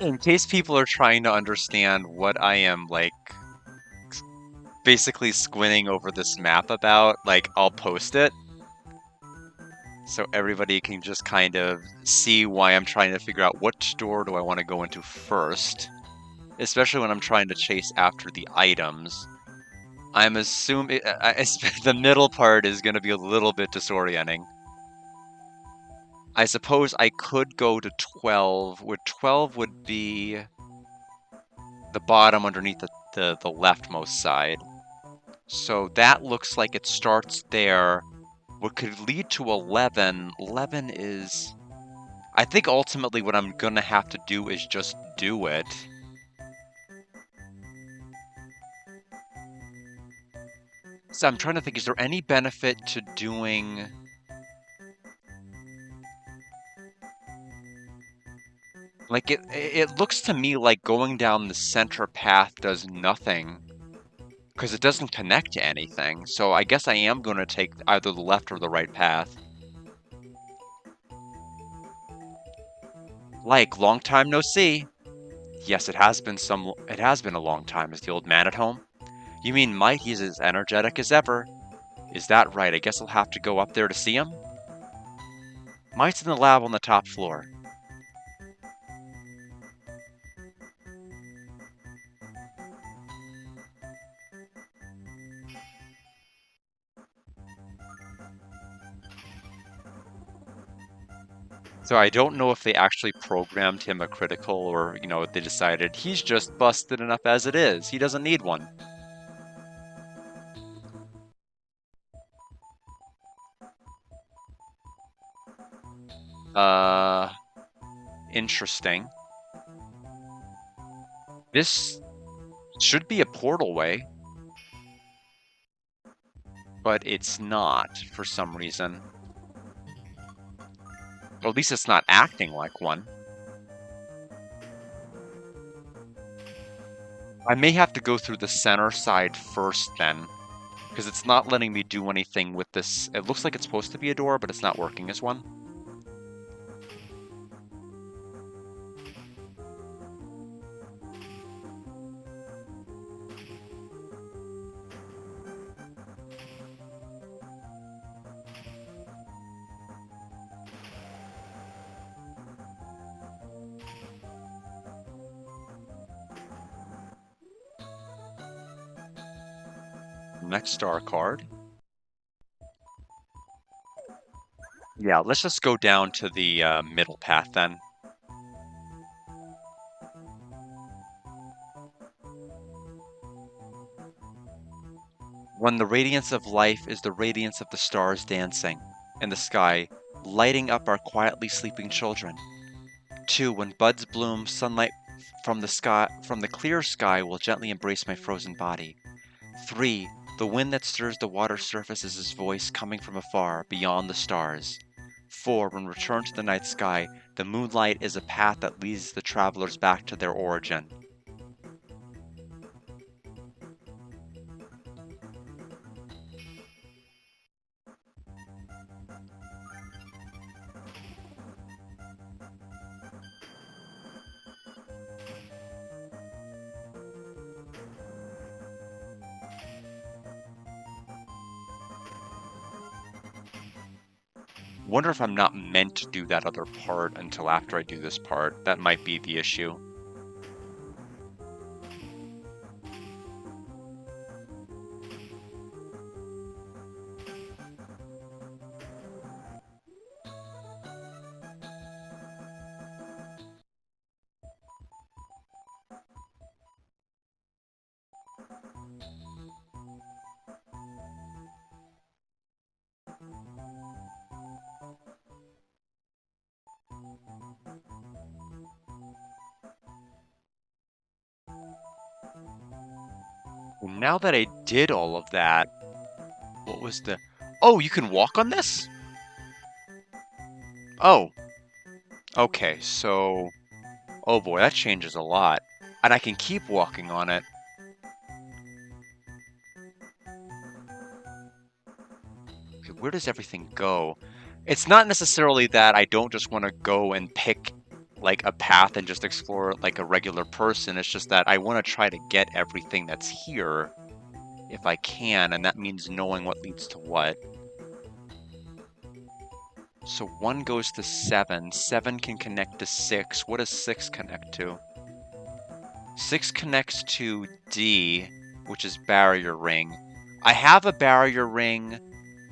In case people are trying to understand what I am, like, basically squinting over this map about, like, I'll post it. So everybody can just kind of see why I'm trying to figure out which door do I want to go into first. Especially when I'm trying to chase after the items. I'm assuming the middle part is going to be a little bit disorienting. I suppose I could go to 12, where 12 would be the bottom underneath the leftmost side. So that looks like it starts there. What could lead to 11? 11 is... I think ultimately what I'm gonna have to do is just do it. So I'm trying to think, is there any benefit to doing... Like, it looks to me like going down the center path does nothing, because it doesn't connect to anything. So I guess I am going to take either the left or the right path. Like, long time no see. Yes, it has been a long time. Is the old man at home? You mean Might? He's as energetic as ever. Is that right? I guess I'll have to go up there to see him? Might's in the lab on the top floor. So I don't know if they actually programmed him a critical or, they decided he's just busted enough as it is. He doesn't need one. Uh, Interesting. This should be a portal way, but it's not for some reason. Or at least it's not acting like one. I may have to go through the center side first then, because it's not letting me do anything with this. It looks like it's supposed to be a door, but it's not working as one. Next star card. Yeah, let's just go down to the middle path then. When the radiance of life is the radiance of the stars dancing in the sky, lighting up our quietly sleeping children. 2. When buds bloom, sunlight from the clear sky will gently embrace my frozen body. 3. The wind that stirs the water surface is his voice coming from afar, beyond the stars. 4. When returned to the night sky, the moonlight is a path that leads the travelers back to their origin. Wonder if I'm not meant to do that other part until after I do this part. That might be the issue. Now that I did all of that, what was the... Oh, you can walk on this? Oh, okay, so... Oh boy, that changes a lot. And I can keep walking on it. Okay, where does everything go? It's not necessarily that I don't just want to go and pick like a path and just explore it like a regular person. It's just that I want to try to get everything that's here if I can, and that means knowing what leads to what. So 1 goes to 7. 7 can connect to 6. What does 6 connect to? 6 connects to D, which is barrier ring. I have a barrier ring.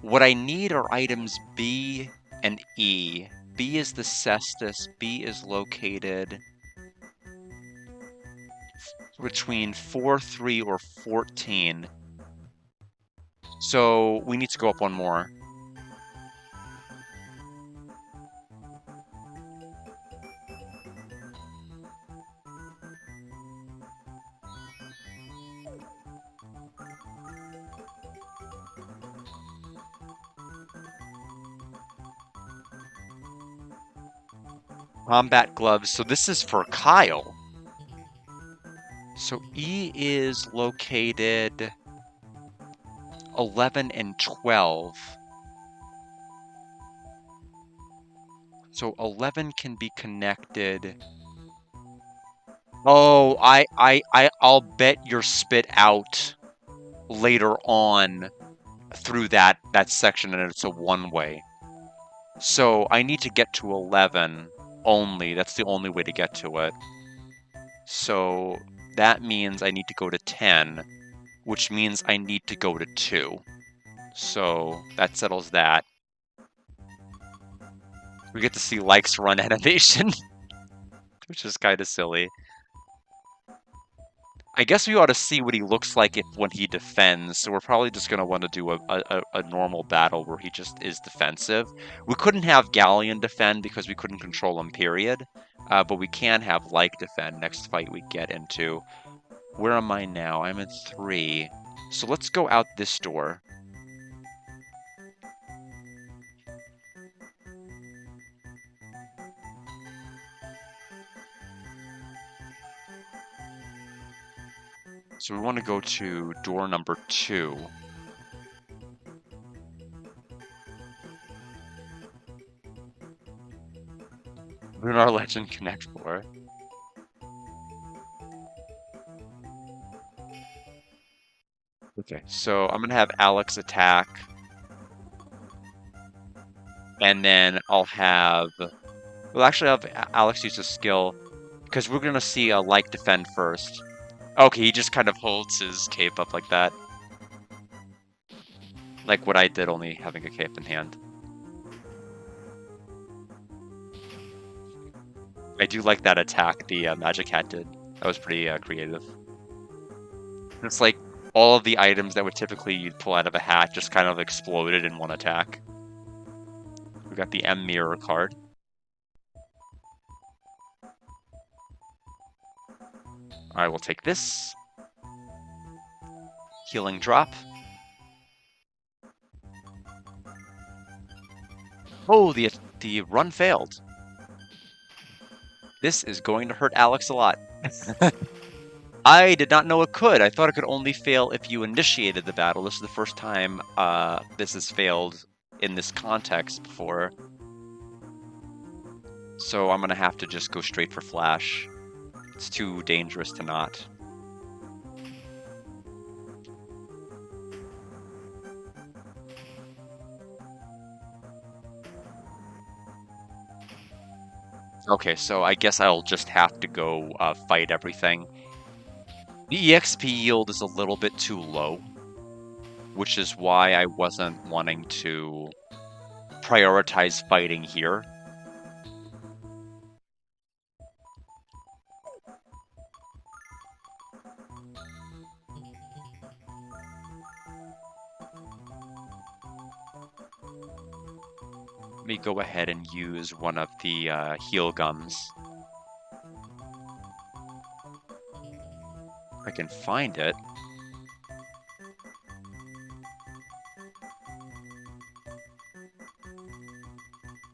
What I need are items B and E. B is the cestus. B is located between 4, 3, or 14. So we need to go up one more. Combat gloves. So this is for Kyle. So E is located 11 and 12. So 11 can be connected. Oh, I'll bet you're spit out later on through that section, and it's a one-way. So I need to get to 11 only. That's the only way to get to it. So that means I need to go to 10, which means I need to go to 2. So that settles that. We get to see Likes run animation, which is kind of silly. I guess we ought to see what he looks like when he defends, so we're probably just going to want to do a normal battle where he just is defensive. We couldn't have Ghaleon defend because we couldn't control him, period. But we can have Like defend next fight we get into. Where am I now? I'm in 3. So let's go out this door. So we want to go to door number 2. Lunar Legend Connect 4. Okay, so I'm gonna have Alex attack. And then I'll have... Well, actually, I'll have Alex use a skill, because we're gonna see a Like defend first. Okay, he just kind of holds his cape up like that. Like what I did, only having a cape in hand. I do like that attack the Magic Hat did. That was pretty creative. It's like all of the items that would typically you'd pull out of a hat just kind of exploded in one attack. We got the M Mirror card. I will take this. Healing drop. Oh, the run failed. This is going to hurt Alex a lot. I did not know it could. I thought it could only fail if you initiated the battle. This is the first time this has failed in this context before. So I'm going to have to just go straight for Flash. It's too dangerous to not. Okay, so I guess I'll just have to go fight everything. The EXP yield is a little bit too low, which is why I wasn't wanting to prioritize fighting here. Let me go ahead and use one of the heal gums. If I can find it.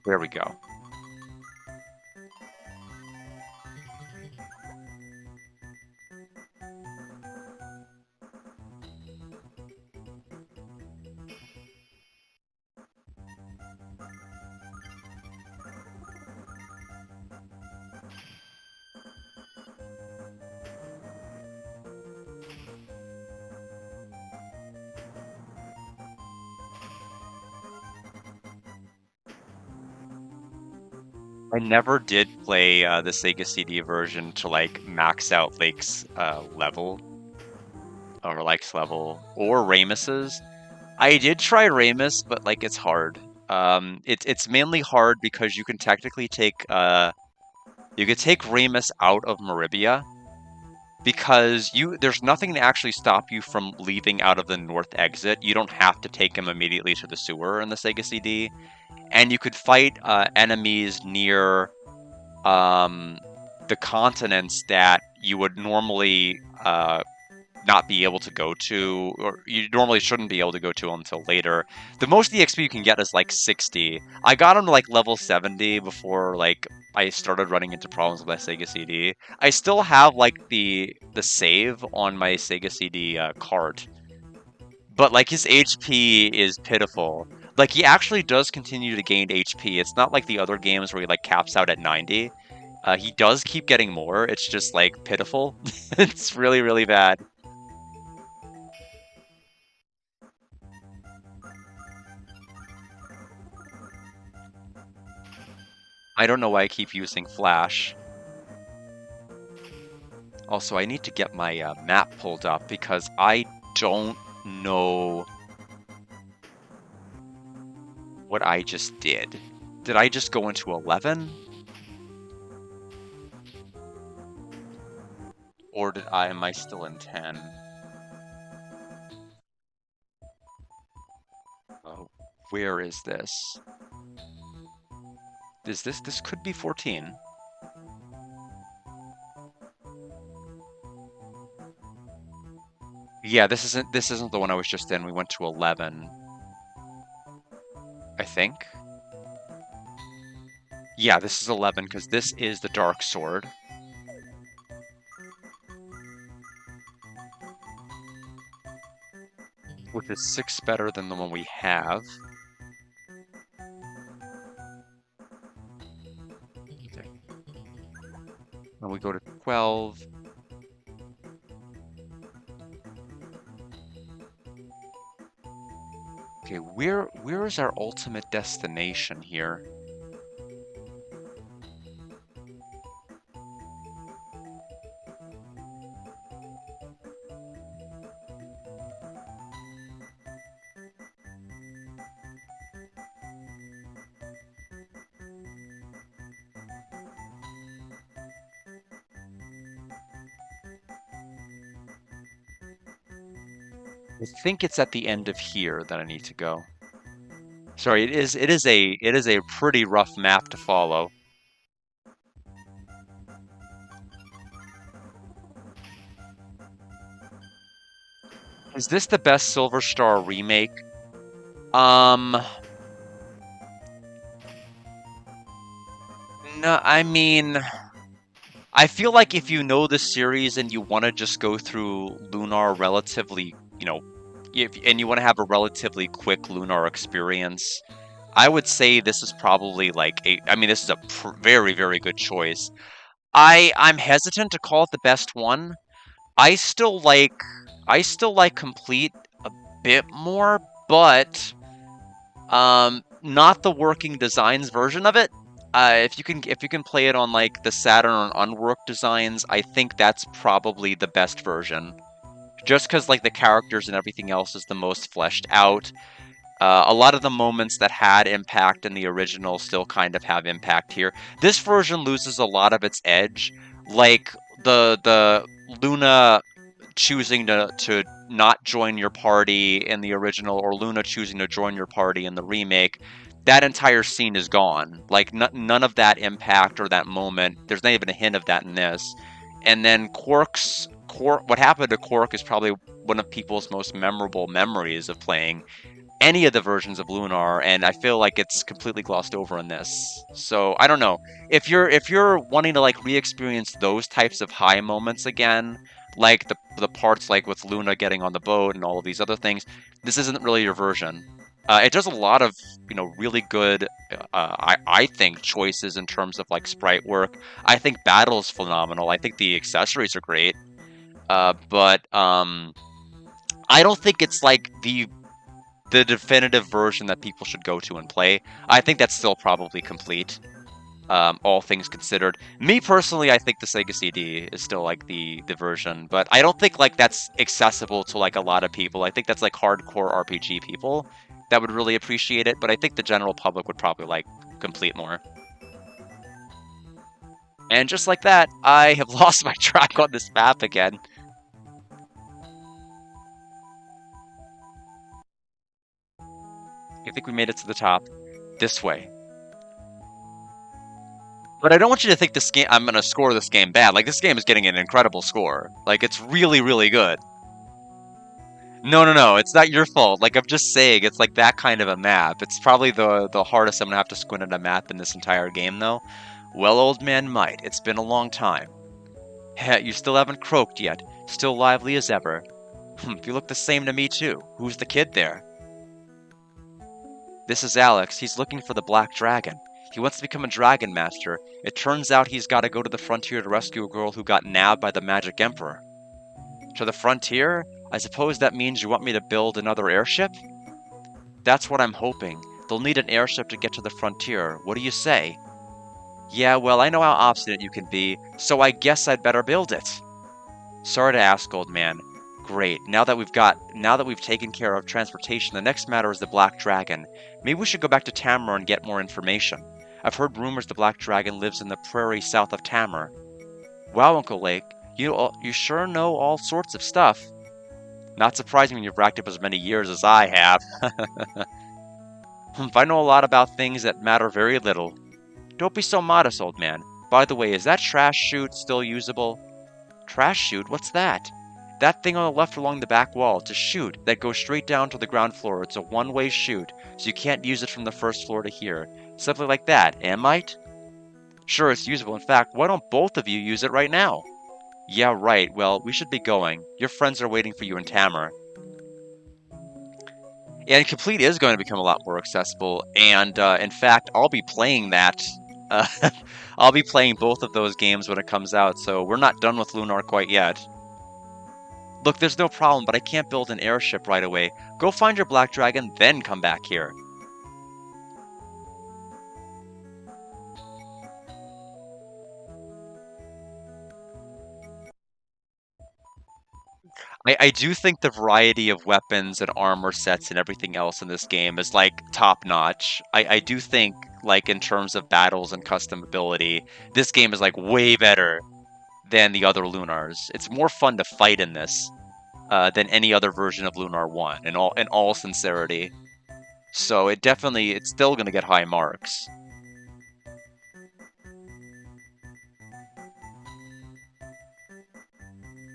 There we go. I never did play the Sega CD version to like max out Lake's level or Lake's level or Ramus's. I did try Ramus, but like it's hard. It's mainly hard because you can technically take you could take Ramus out of Maribia because there's nothing to actually stop you from leaving out of the north exit. You don't have to take him immediately to the sewer in the Sega CD, and you could fight enemies near um, the continents that you would normally not be able to go to, or you normally shouldn't be able to go to until later. The most EXP you can get is like 60. I got him to like level 70 before like I started running into problems with my Sega CD. I still have like the save on my Sega CD cart, but like his HP is pitiful. Like he actually does continue to gain HP. It's not like the other games where he like caps out at 90. He does keep getting more. It's just like pitiful. It's really, really bad. I don't know why I keep using Flash. Also, I need to get my map pulled up because I don't know what I just did. Did I just go into 11? Or am I still in 10? Oh, where is this? This could be 14. Yeah, this isn't the one I was just in. We went to 11, I think. Yeah, this is 11 because this is the Dark Sword. Which is 6 better than the one we have. Okay. When we go to 12. Okay, where is our ultimate destination here? I think it's at the end of here that I need to go. Sorry, it is a pretty rough map to follow. Is this the best Silver Star remake? Um, no, I mean, I feel like if you know the series and you want to just go through Lunar relatively, and you want to have a relatively quick Lunar experience, I would say this is probably like I mean, this is a very, very good choice. I'm hesitant to call it the best one. I still like I still like Complete a bit more, but not the working designs version of it. If you can play it on like the Saturn or unworked designs, I think that's probably the best version. Just because like the characters and everything else is the most fleshed out. A lot of the moments that had impact in the original still kind of have impact here. This version loses a lot of its edge, like the Luna choosing to not join your party in the original, or Luna choosing to join your party in the remake. That entire scene is gone. Like none of that impact or that moment. There's not even a hint of that in this. And then what happened to Quark is probably one of people's most memorable memories of playing any of the versions of Lunar, and I feel like it's completely glossed over in this. So I don't know if you're wanting to like re-experience those types of high moments again, like the parts like with Luna getting on the boat and all of these other things. This isn't really your version. It does a lot of really good, I think, choices in terms of like sprite work. I think battle's phenomenal. I think the accessories are great, but I don't think it's like the definitive version that people should go to and play. I think that's still probably complete, all things considered. Me personally, I think the Sega CD is still like the version, but I don't think like that's accessible to like a lot of people. I think that's like hardcore RPG people that would really appreciate it, but I think the general public would probably like complete more. And just like that, I have lost my track on this map again. I think we made it to the top this way. But I don't want you to think this game I'm gonna score this game bad. Like this game is getting an incredible score. Like it's really, really good. No, no, no, it's not your fault. Like I'm just saying, it's like that kind of a map. It's probably the hardest I'm gonna have to squint at a map in this entire game, though. Well, old man Might, it's been a long time. Heh, you still haven't croaked yet. Still lively as ever. You look the same to me too. Who's the kid there? This is Alex. He's looking for the Black Dragon. He wants to become a Dragon Master. It turns out he's got to go to the frontier to rescue a girl who got nabbed by the Magic Emperor. To the frontier? I suppose that means you want me to build another airship? That's what I'm hoping. They'll need an airship to get to the frontier. What do you say? Yeah, well, I know how obstinate you can be, so I guess I'd better build it. Sorry to ask, old man. Great. Now that we've taken care of transportation, the next matter is the Black Dragon. Maybe we should go back to Tamar and get more information. I've heard rumors the Black Dragon lives in the prairie south of Tamar. Wow, Uncle Lake, you sure know all sorts of stuff. Not surprising when you've racked up as many years as I have. I know a lot about things that matter very little. Don't be so modest, old man. By the way, is that trash chute still usable? Trash chute? What's that? That thing on the left along the back wall. It's a chute that goes straight down to the ground floor. It's a one-way chute, so you can't use it from the first floor to here. Something like that, am I? Sure, it's usable. In fact, why don't both of you use it right now? Yeah, right. Well, we should be going. Your friends are waiting for you in Tamar. And Complete is going to become a lot more accessible, and in fact, I'll be playing that. Uh, I'll be playing both of those games when it comes out, so we're not done with Lunar quite yet. Look, there's no problem, but I can't build an airship right away. Go find your Black Dragon, then come back here. I do think the variety of weapons and armor sets and everything else in this game is like top notch. I do think like in terms of battles and custom ability, this game is like way better than the other Lunars. It's more fun to fight in this than any other version of Lunar 1 in all sincerity. So it's still gonna get high marks.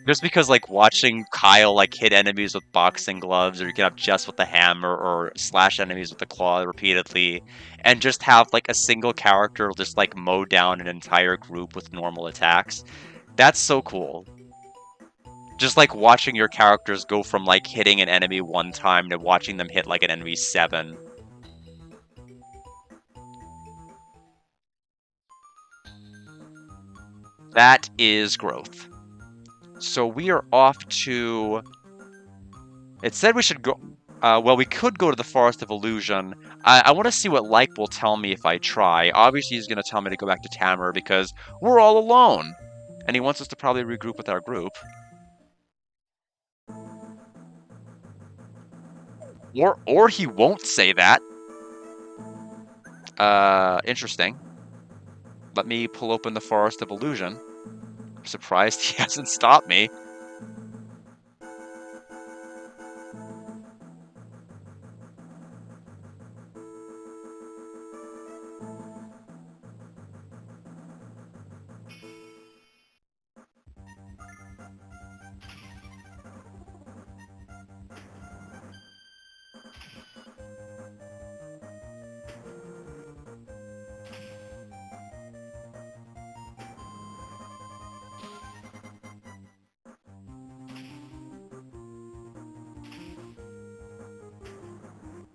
Just because like watching Kyle like hit enemies with boxing gloves, or you can have Jess with the hammer, or slash enemies with the claw repeatedly, and just have like a single character just like mow down an entire group with normal attacks. That's so cool. Just like watching your characters go from like hitting an enemy one time to watching them hit like an enemy seven. That is growth. So we are off to. It said we should go. Well, we could go to the Forest of Illusion. I want to see what Like will tell me if I try. Obviously, he's going to tell me to go back to Tamara because we're all alone. And he wants us to probably regroup with our group. Or he won't say that. Interesting. Let me pull open the Forest of Illusion. I'm surprised he hasn't stopped me.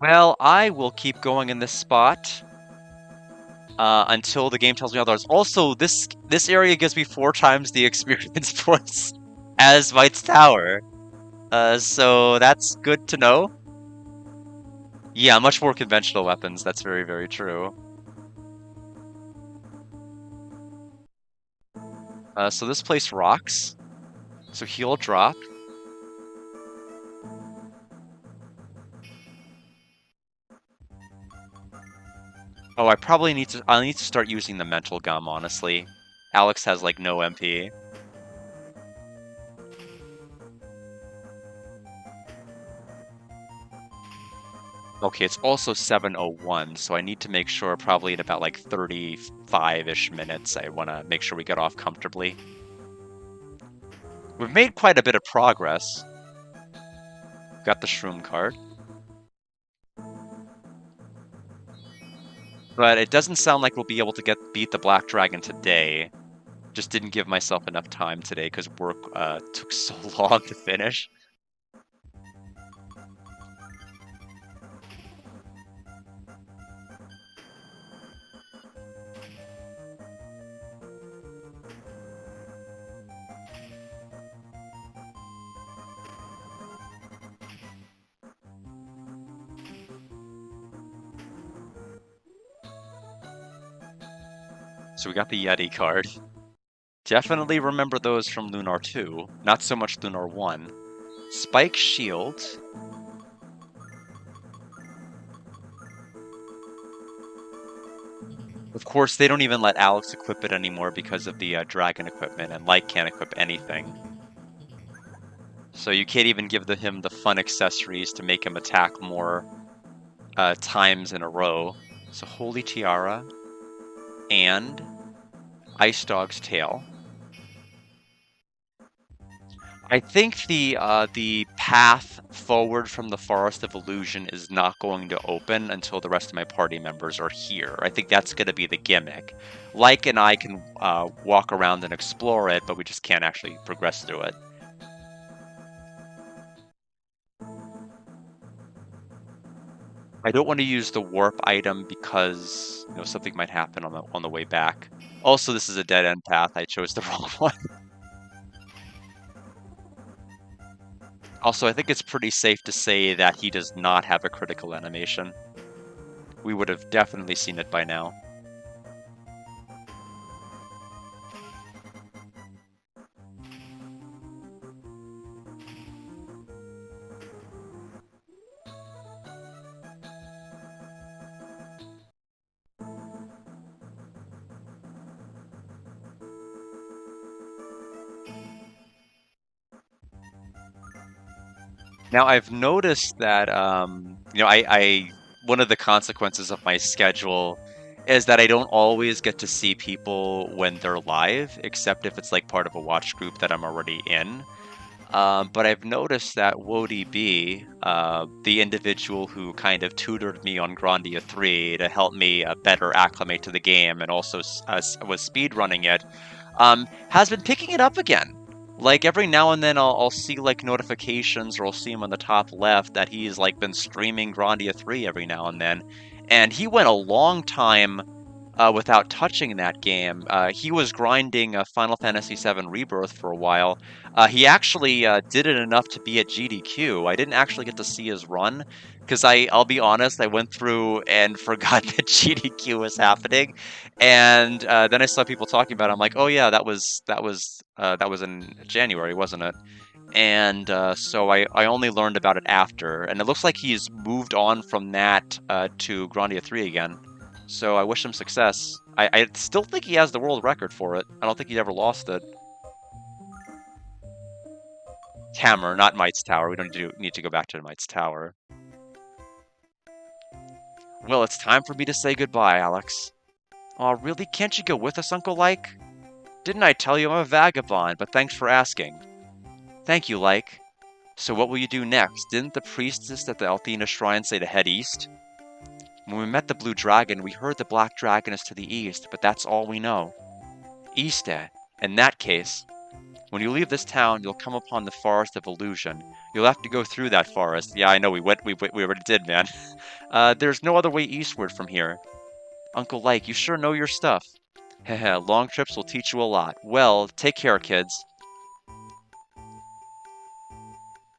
Well, I will keep going in this spot until the game tells me otherwise. Also, this area gives me 4 times the experience points as Vite's Tower. So that's good to know. Yeah, much more conventional weapons. That's very, very true. So this place rocks. So heal drop. Oh, I'll need to start using the mental gum, honestly. Alex has like no MP. Okay, it's also 7:01, so I need to make sure probably in about like 35-ish minutes I want to make sure we get off comfortably. We've made quite a bit of progress. Got the shroom card. But it doesn't sound like we'll be able to beat the Black Dragon today. Just didn't give myself enough time today because work took so long to finish. So we got the Yeti card. Definitely remember those from Lunar 2, not so much Lunar 1. Spike Shield. Of course, they don't even let Alex equip it anymore because of the dragon equipment, and Light can't equip anything. So you can't even give him the fun accessories to make him attack more times in a row. So Holy Tiara and Ice Dog's Tail. I think the path forward from the Forest of Illusion is not going to open until the rest of my party members are here. I think that's going to be the gimmick. Like and I can walk around and explore it, but we just can't actually progress through it. I don't want to use the warp item because something might happen on the way back. Also, this is a dead end path. I chose the wrong one. Also, I think it's pretty safe to say that he does not have a critical animation. We would have definitely seen it by now. Now, I've noticed that, one of the consequences of my schedule is that I don't always get to see people when they're live, except if it's like part of a watch group that I'm already in. But I've noticed that WoDB, the individual who kind of tutored me on Grandia 3 to help me better acclimate to the game and also was speedrunning it, has been picking it up again. Like every now and then I'll see like notifications or I'll see him on the top left that he's like been streaming Grandia 3 every now and then. And he went a long time without touching that game. He was grinding Final Fantasy VII Rebirth for a while. He actually did it enough to be at GDQ. I didn't actually get to see his run because I'll be honest, I went through and forgot that GDQ was happening, and then I saw people talking about it. I'm like, oh yeah, that was in January, wasn't it? And so I only learned about it after, and it looks like he's moved on from that to Grandia 3 again. So I wish him success. I still think he has the world record for it. I don't think he ever lost it. Hammer, not Might's Tower. We don't need to go back to Might's Tower. Well, it's time for me to say goodbye, Alex. Aw, really? Can't you go with us, Uncle Like? Didn't I tell you I'm a vagabond, but thanks for asking. Thank you, Like. So what will you do next? Didn't the priestess at the Althena shrine say to head east? When we met the blue dragon, we heard the black dragon is to the east, but that's all we know. East, eh? In that case, when you leave this town, you'll come upon the Forest of Illusion. You'll have to go through that forest. Yeah, I know, we already did, man. There's no other way eastward from here. Uncle Like, you sure know your stuff. Heh, long trips will teach you a lot. Well, take care, kids.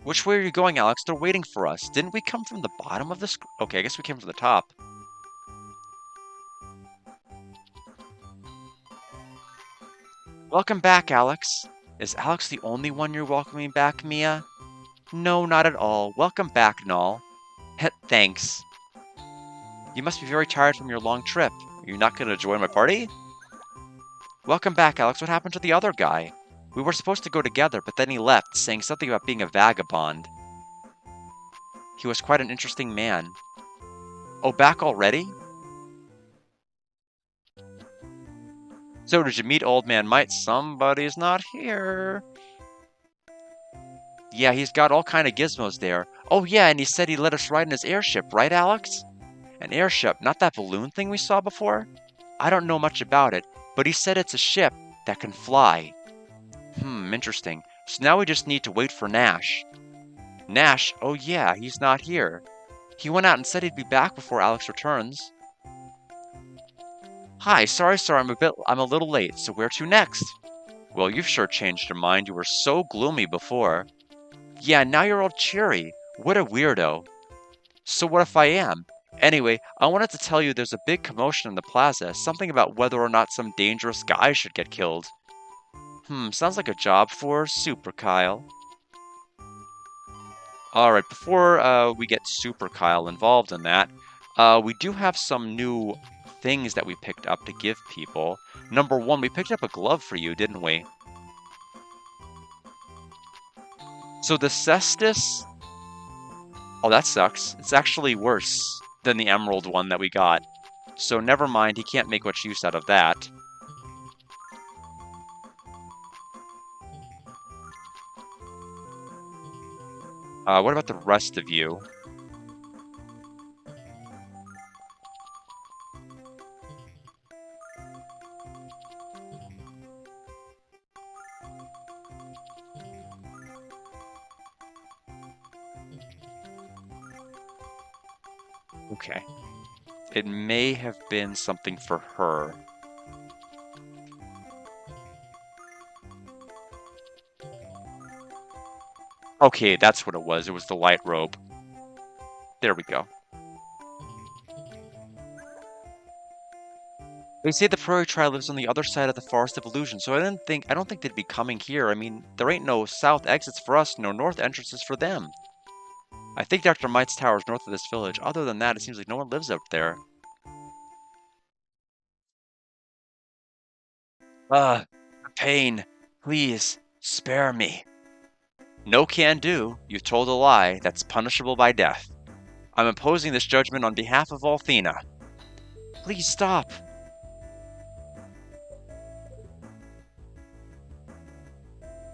Which way are you going, Alex? They're waiting for us. Didn't we come from the bottom of this? Okay, I guess we came from the top. Welcome back, Alex. Is Alex the only one you're welcoming back, Mia? No, not at all. Welcome back, Null. Thanks. You must be very tired from your long trip. Are you not going to join my party? Welcome back, Alex. What happened to the other guy? We were supposed to go together, but then he left, saying something about being a vagabond. He was quite an interesting man. Oh, back already? So did you meet Old Man Might? Somebody's not here. Yeah, he's got all kind of gizmos there. Oh yeah, and he said he'd let us ride in his airship, right, Alex? An airship, not that balloon thing we saw before? I don't know much about it, but he said it's a ship that can fly. Interesting. So now we just need to wait for Nash. Nash? Oh yeah, he's not here. He went out and said he'd be back before Alex returns. Hi, sorry, I'm a little late, so where to next? Well, you've sure changed your mind. You were so gloomy before. Yeah, now you're all cheery. What a weirdo. So what if I am? Anyway, I wanted to tell you there's a big commotion in the plaza, something about whether or not some dangerous guy should get killed. Sounds like a job for Super Kyle. Alright, before we get Super Kyle involved in that, we do have some new things that we picked up to give people. Number one, we picked up a glove for you, didn't we? So the Cestus... Oh, that sucks. It's actually worse than the emerald one that we got. So never mind, he can't make much use out of that. What about the rest of you? Okay. It may have been something for her. Okay, that's what it was. It was the light robe. There we go. They say the Prairie Tribe lives on the other side of the Forest of Illusion, so I don't think they'd be coming here. I mean, there ain't no south exits for us, no north entrances for them. I think Dr. Might's tower is north of this village. Other than that, it seems like no one lives up there. Pain. Please, spare me. No can do. You told a lie. That's punishable by death. I'm imposing this judgment on behalf of Althena. Please stop.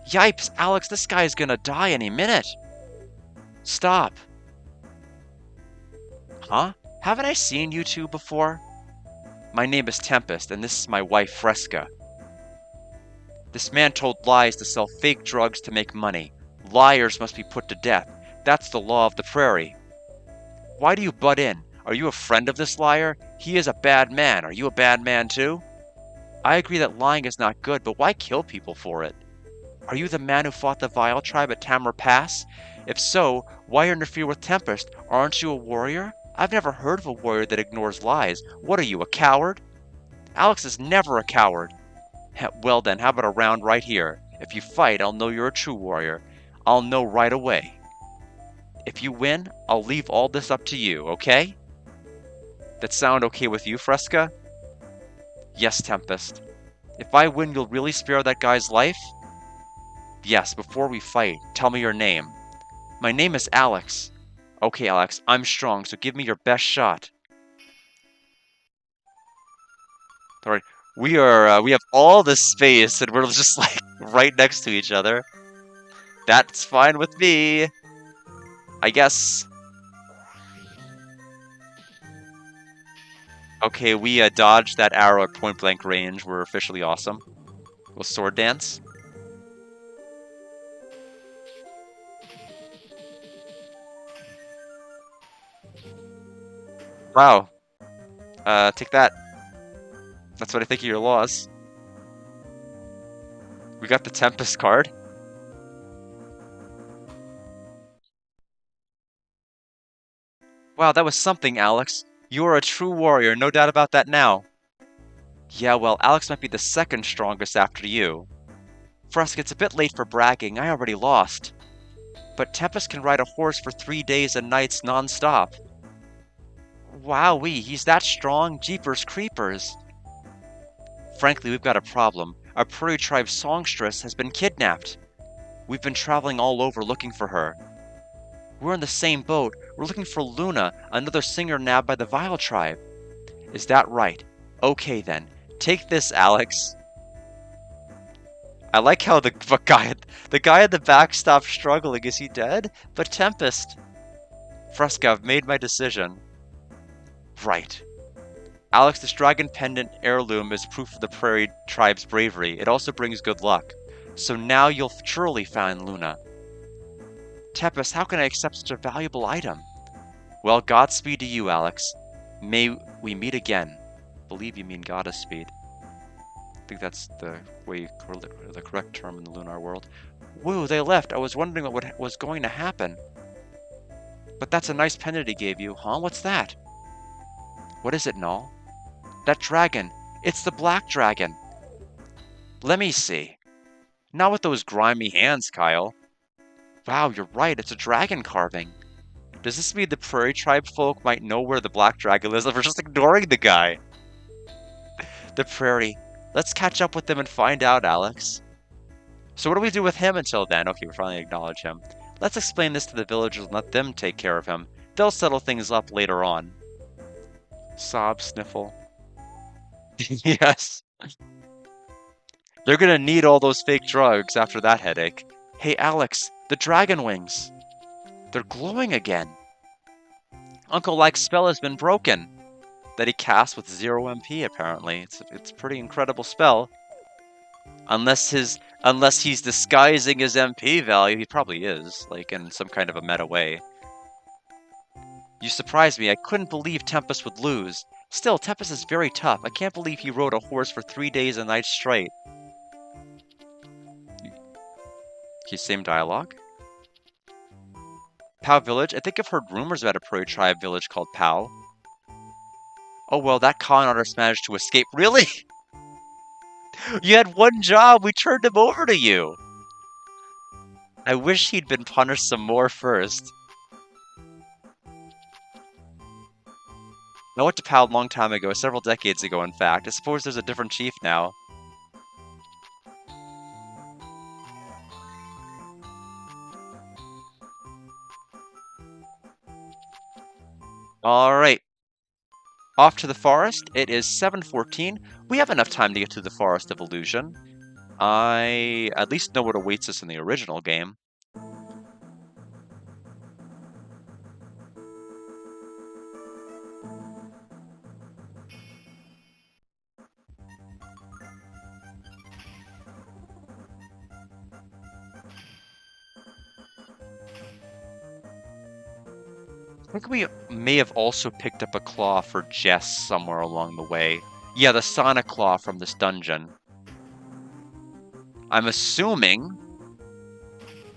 Yipes, Alex, this guy's gonna die any minute. Stop. Huh? Haven't I seen you two before? My name is Tempest, and this is my wife, Fresca. This man told lies to sell fake drugs to make money. Liars must be put to death. That's the law of the prairie. Why do you butt in? Are you a friend of this liar? He is a bad man. Are you a bad man too? I agree that lying is not good, but why kill people for it? Are you the man who fought the Vile tribe at Tamar Pass? If so, why interfere with Tempest? Aren't you a warrior? I've never heard of a warrior that ignores lies. What are you, a coward? Alex is never a coward. Well then, how about a round right here? If you fight, I'll know you're a true warrior. I'll know right away. If you win, I'll leave all this up to you, okay? That sound okay with you, Fresca? Yes, Tempest. If I win, you'll really spare that guy's life? Yes, before we fight, tell me your name. My name is Alex. Okay, Alex, I'm strong, so give me your best shot. Alright, we have all this space, and we're just, like, right next to each other. That's fine with me. I guess. Okay, we dodged that arrow at point blank range. We're officially awesome. We'll sword dance. Wow. Take that. That's what I think of your laws. We got the Tempest card. Wow, that was something, Alex. You are a true warrior, no doubt about that now. Yeah, well, Alex might be the second strongest after you. Frusk, it's a bit late for bragging. I already lost. But Tempest can ride a horse for 3 days and nights non-stop. Wowee, he's that strong? Jeepers creepers. Frankly, we've got a problem. Our Prairie Tribe songstress has been kidnapped. We've been traveling all over looking for her. We're in the same boat. We're looking for Luna, another singer nabbed by the Vile Tribe. Is that right? Okay then. Take this, Alex. I like how the guy at the back stopped struggling. Is he dead? But Tempest. Fresca, I've made my decision. Right. Alex, this dragon pendant heirloom is proof of the Prairie Tribe's bravery. It also brings good luck. So now you'll surely find Luna. Tempest, how can I accept such a valuable item? Well, Godspeed to you, Alex. May we meet again. Believe you mean Godspeed. I think that's the the correct term in the Lunar world. Woo, they left. I was wondering what was going to happen. But that's a nice pendant he gave you, huh? What's that? What is it, Null? That dragon. It's the black dragon. Let me see. Not with those grimy hands, Kyle. Wow, you're right. It's a dragon carving. Does this mean the Prairie Tribe folk might know where the black dragon is? We're just ignoring the guy. The Prairie. Let's catch up with them and find out, Alex. So what do we do with him until then? Okay, we finally acknowledge him. Let's explain this to the villagers and let them take care of him. They'll settle things up later on. Sob, sniffle. Yes. They're gonna need all those fake drugs after that headache. Hey, Alex, the dragon wings. They're glowing again. Uncle Like's spell has been broken. That he cast with 0 MP, apparently. It's a pretty incredible spell. Unless he's disguising his MP value, he probably is, like in some kind of a meta way. You surprised me. I couldn't believe Tempest would lose. Still, Tempest is very tough. I can't believe he rode a horse for 3 days and nights straight. Same dialogue. Pow Village? I think I've heard rumors about a Prairie Tribe village called Pow. Oh well, that con artist managed to escape. Really? You had one job, we turned him over to you! I wish he'd been punished some more first. I went to Pow a long time ago, several decades ago in fact. I suppose there's a different chief now. Alright. Off to the forest. It is 7:14. We have enough time to get to the Forest of Illusion. I at least know what awaits us in the original game. think we may have also picked up a claw for Jess somewhere along the way. Yeah, the Sonic Claw from this dungeon. I'm assuming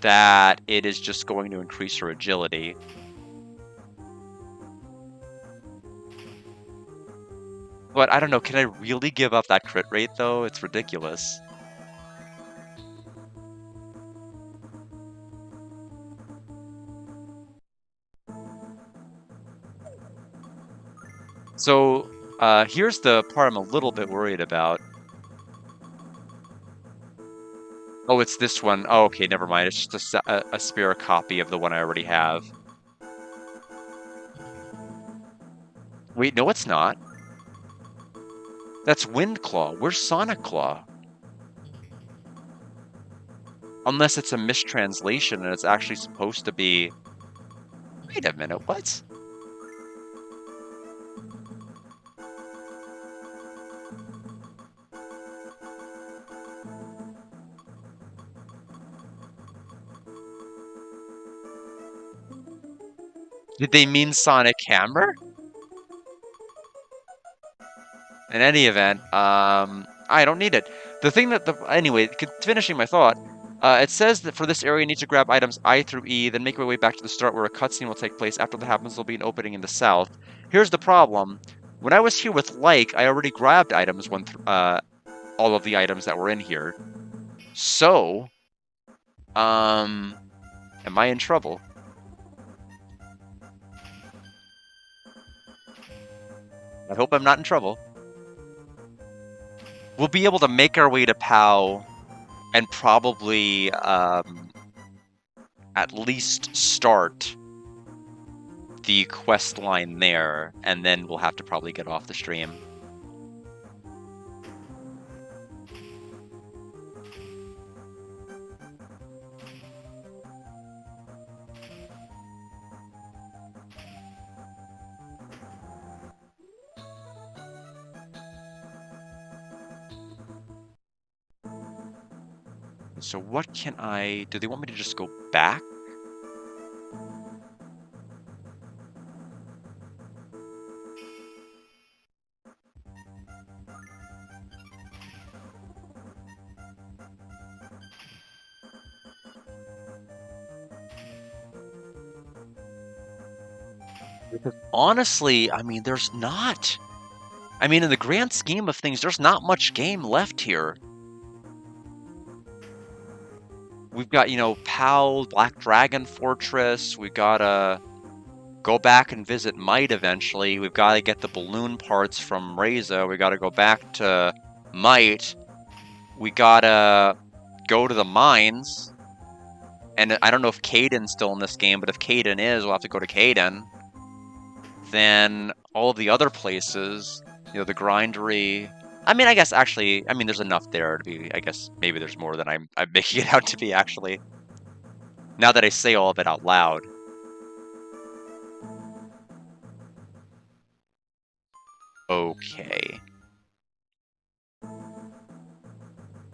that it is just going to increase her agility. But I don't know, can I really give up that crit rate, though? It's ridiculous. So, here's the part I'm a little bit worried about. Oh, it's this one. Oh, okay, never mind. It's just a spare copy of the one I already have. Wait, no, it's not. That's Wind Claw. Where's Sonic Claw? Unless it's a mistranslation and it's actually supposed to be... Wait a minute, what? Did they mean Sonic Hammer? In any event, I don't need it. The thing that anyway, finishing my thought, it says that for this area, you need to grab items I through E, then make my way back to the start where a cutscene will take place. After that happens, there'll be an opening in the south. Here's the problem. When I was here with Like, I already grabbed items all of the items that were in here. So, am I in trouble? I hope I'm not in trouble. We'll be able to make our way to POW and probably at least start the quest line there, and then we'll have to probably get off the stream. So what can do they want me to just go back? Because honestly, I mean, there's not. I mean, in the grand scheme of things, there's not much game left here. We've got, PAL, Black Dragon Fortress. We gotta go back and visit Might eventually. We've got to get the balloon parts from Reza. We gotta go back to Might. We gotta go to the mines. And I don't know if Caden's still in this game, but if Caden is, we'll have to go to Caden. Then all of the other places, the grindery. I mean, I guess actually, there's enough there to be, I guess maybe there's more than I'm making it out to be actually. Now that I say all of it out loud. Okay.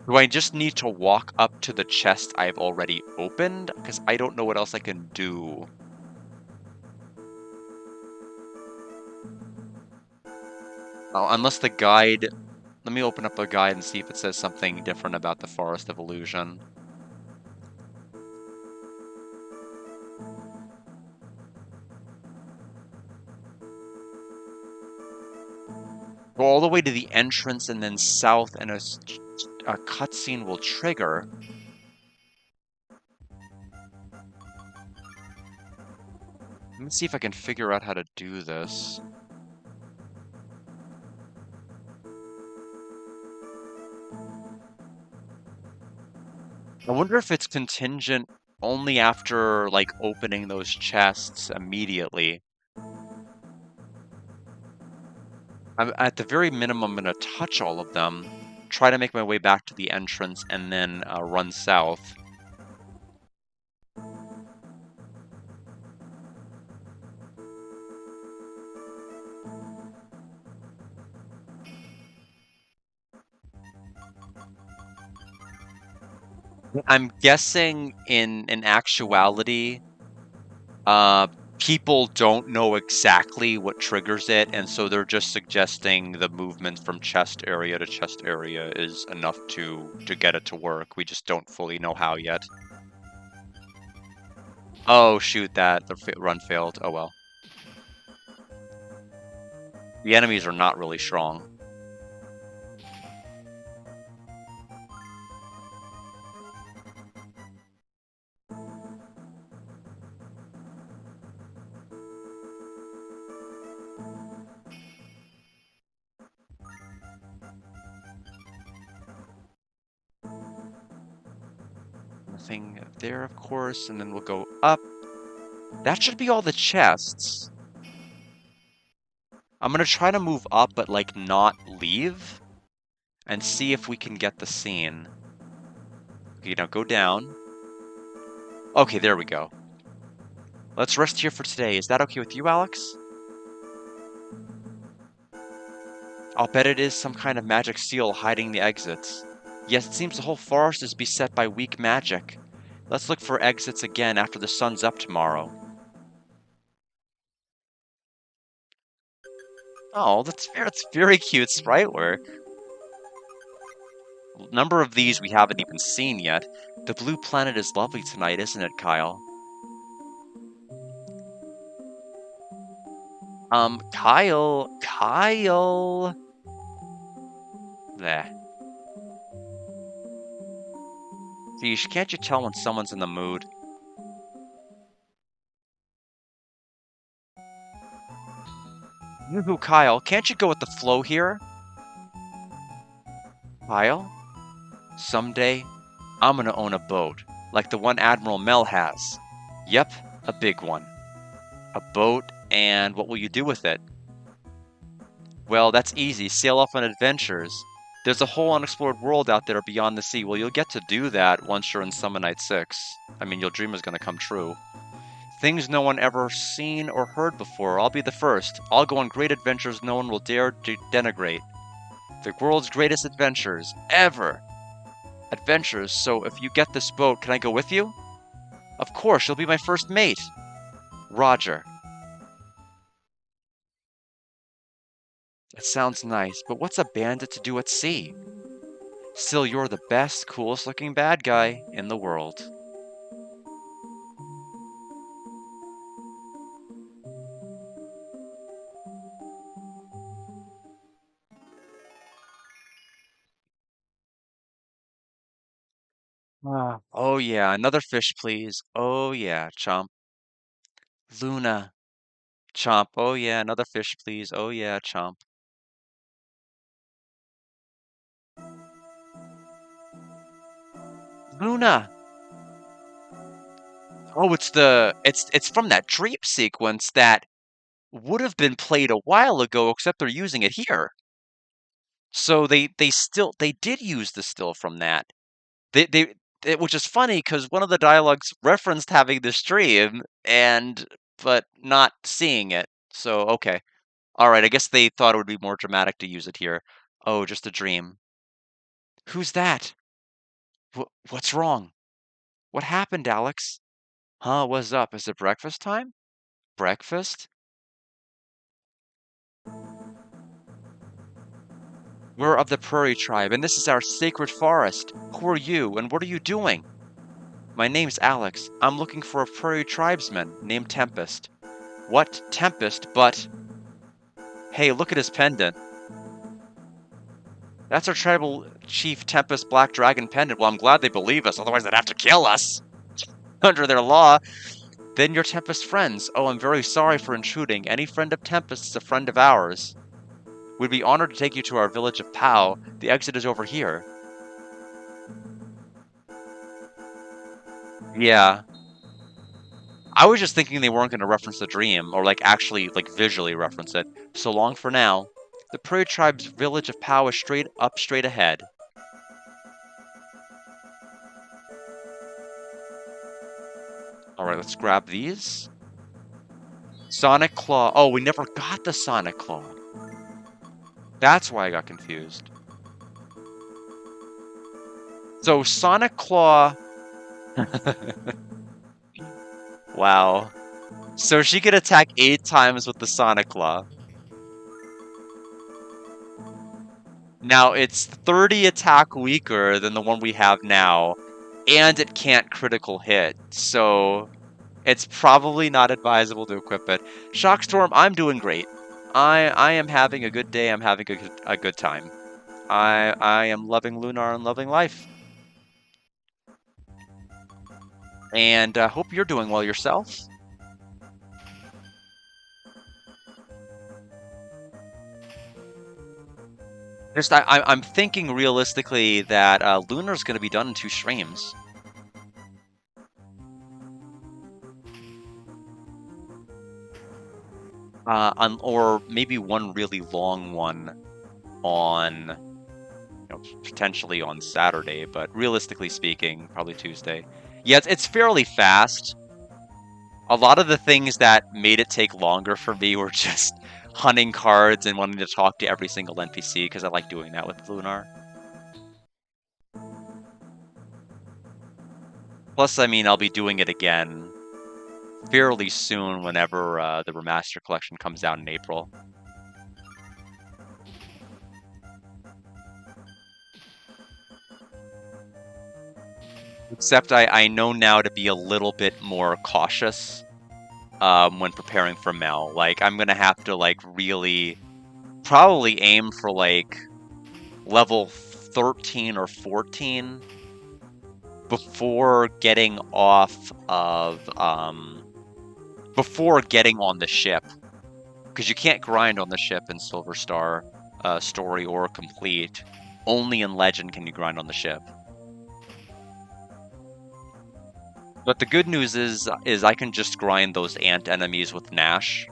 Do I just need to walk up to the chest I've already opened? Because I don't know what else I can do. Oh, unless the guide... Let me open up a guide and see if it says something different about the Forest of Illusion. Go all the way to the entrance and then south, and a cutscene will trigger. Let me see if I can figure out how to do this. I wonder if it's contingent only after, like, opening those chests immediately. At the very minimum, I'm going to touch all of them, try to make my way back to the entrance, and then run south. I'm guessing in actuality, people don't know exactly what triggers it, and so they're just suggesting the movement from chest area to chest area is enough to get it to work. We just don't fully know how yet. Oh, shoot, the run failed. Oh well. The enemies are not really strong. Nothing there, of course, and then we'll go up. That should be all the chests. I'm gonna try to move up, but like not leave, and see if we can get the scene. Okay, now go down. Okay, there we go. Let's rest here for today. Is that okay with you, Alex? I'll bet it is some kind of magic seal hiding the exits. Yes, it seems the whole forest is beset by weak magic. Let's look for exits again after the sun's up tomorrow. Oh, that's very cute sprite work. Number of these we haven't even seen yet. The blue planet is lovely tonight, isn't it, Kyle? Kyle. There. Geez, can't you tell when someone's in the mood? Yoo-hoo, Kyle, can't you go with the flow here? Kyle? Someday, I'm gonna own a boat, like the one Admiral Mel has. Yep, a big one. A boat, and what will you do with it? Well, that's easy. Sail off on adventures. There's a whole unexplored world out there beyond the sea. Well, you'll get to do that once you're in Summon Night 6. I mean, your dream is gonna come true. Things no one ever seen or heard before. I'll be the first. I'll go on great adventures no one will dare to denigrate. The world's greatest adventures, ever. Adventures, so if you get this boat, can I go with you? Of course, you'll be my first mate. Roger. That sounds nice, but what's a bandit to do at sea? Still, you're the best, coolest looking bad guy in the world. Oh yeah, another fish, please. Oh yeah, chomp. Luna. Chomp. Oh yeah, another fish, please. Oh yeah, chomp. Luna. Oh, it's from that dream sequence that would have been played a while ago, except they're using it here. So they did use the still from that. Which is funny because one of the dialogues referenced having this dream but not seeing it. So okay, all right. I guess they thought it would be more dramatic to use it here. Oh, just a dream. Who's that? What's wrong? What happened, Alex? Huh? What's up? Is it breakfast time? Breakfast? We're of the Prairie Tribe, and this is our sacred forest. Who are you, and what are you doing? My name's Alex. I'm looking for a Prairie Tribesman named Tempest. What Tempest, but... Hey, look at his pendant. That's our tribal chief Tempest Black Dragon pendant. Well, I'm glad they believe us, otherwise they'd have to kill us. Under their law. Then you're Tempest friends. Oh, I'm very sorry for intruding. Any friend of Tempest is a friend of ours. We'd be honored to take you to our village of Pau. The exit is over here. Yeah. I was just thinking they weren't going to reference the dream, or like actually like visually reference it. So long for now. The Prairie Tribe's village of Pau is straight ahead. Alright, let's grab these. Sonic Claw. Oh, we never got the Sonic Claw. That's why I got confused. So Sonic Claw... Wow. So she could attack 8 times with the Sonic Claw. Now it's 30 attack weaker than the one we have now, and it can't critical hit. So it's probably not advisable to equip it. Shockstorm, I'm doing great. I am having a good day. I'm having a good time. I am loving Lunar and loving life. And hope you're doing well yourself. Just I'm thinking realistically that Lunar's going to be done in 2 streams. Or maybe one really long one on, potentially on Saturday, but realistically speaking, probably Tuesday. Yeah, it's fairly fast. A lot of the things that made it take longer for me were just hunting cards and wanting to talk to every single NPC because I like doing that with Lunar. Plus, I mean, I'll be doing it again fairly soon whenever the Remaster Collection comes out in April. Except I know now to be a little bit more cautious when preparing for Mel. Like, I'm gonna have to, like, really probably aim for, like, level 13 or 14 before getting off of, before getting on the ship. Because you can't grind on the ship in Silver Star story or complete. Only in Legend can you grind on the ship. But the good news is I can just grind those ant enemies with Nash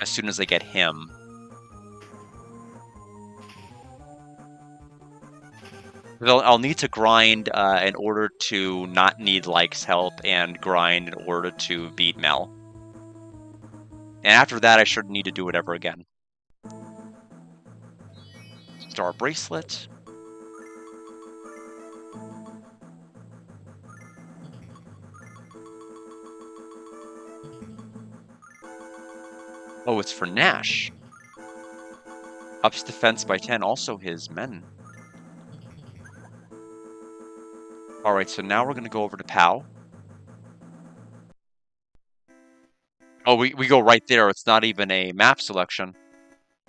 as soon as I get him. I'll need to grind in order to not need Like's help and grind in order to beat Mel. And after that, I shouldn't need to do it ever again. Star Bracelet. Oh, it's for Nash. Ups defense by 10, also his men. Alright, so now we're going to go over to POW. Oh, we go right there. It's not even a map selection.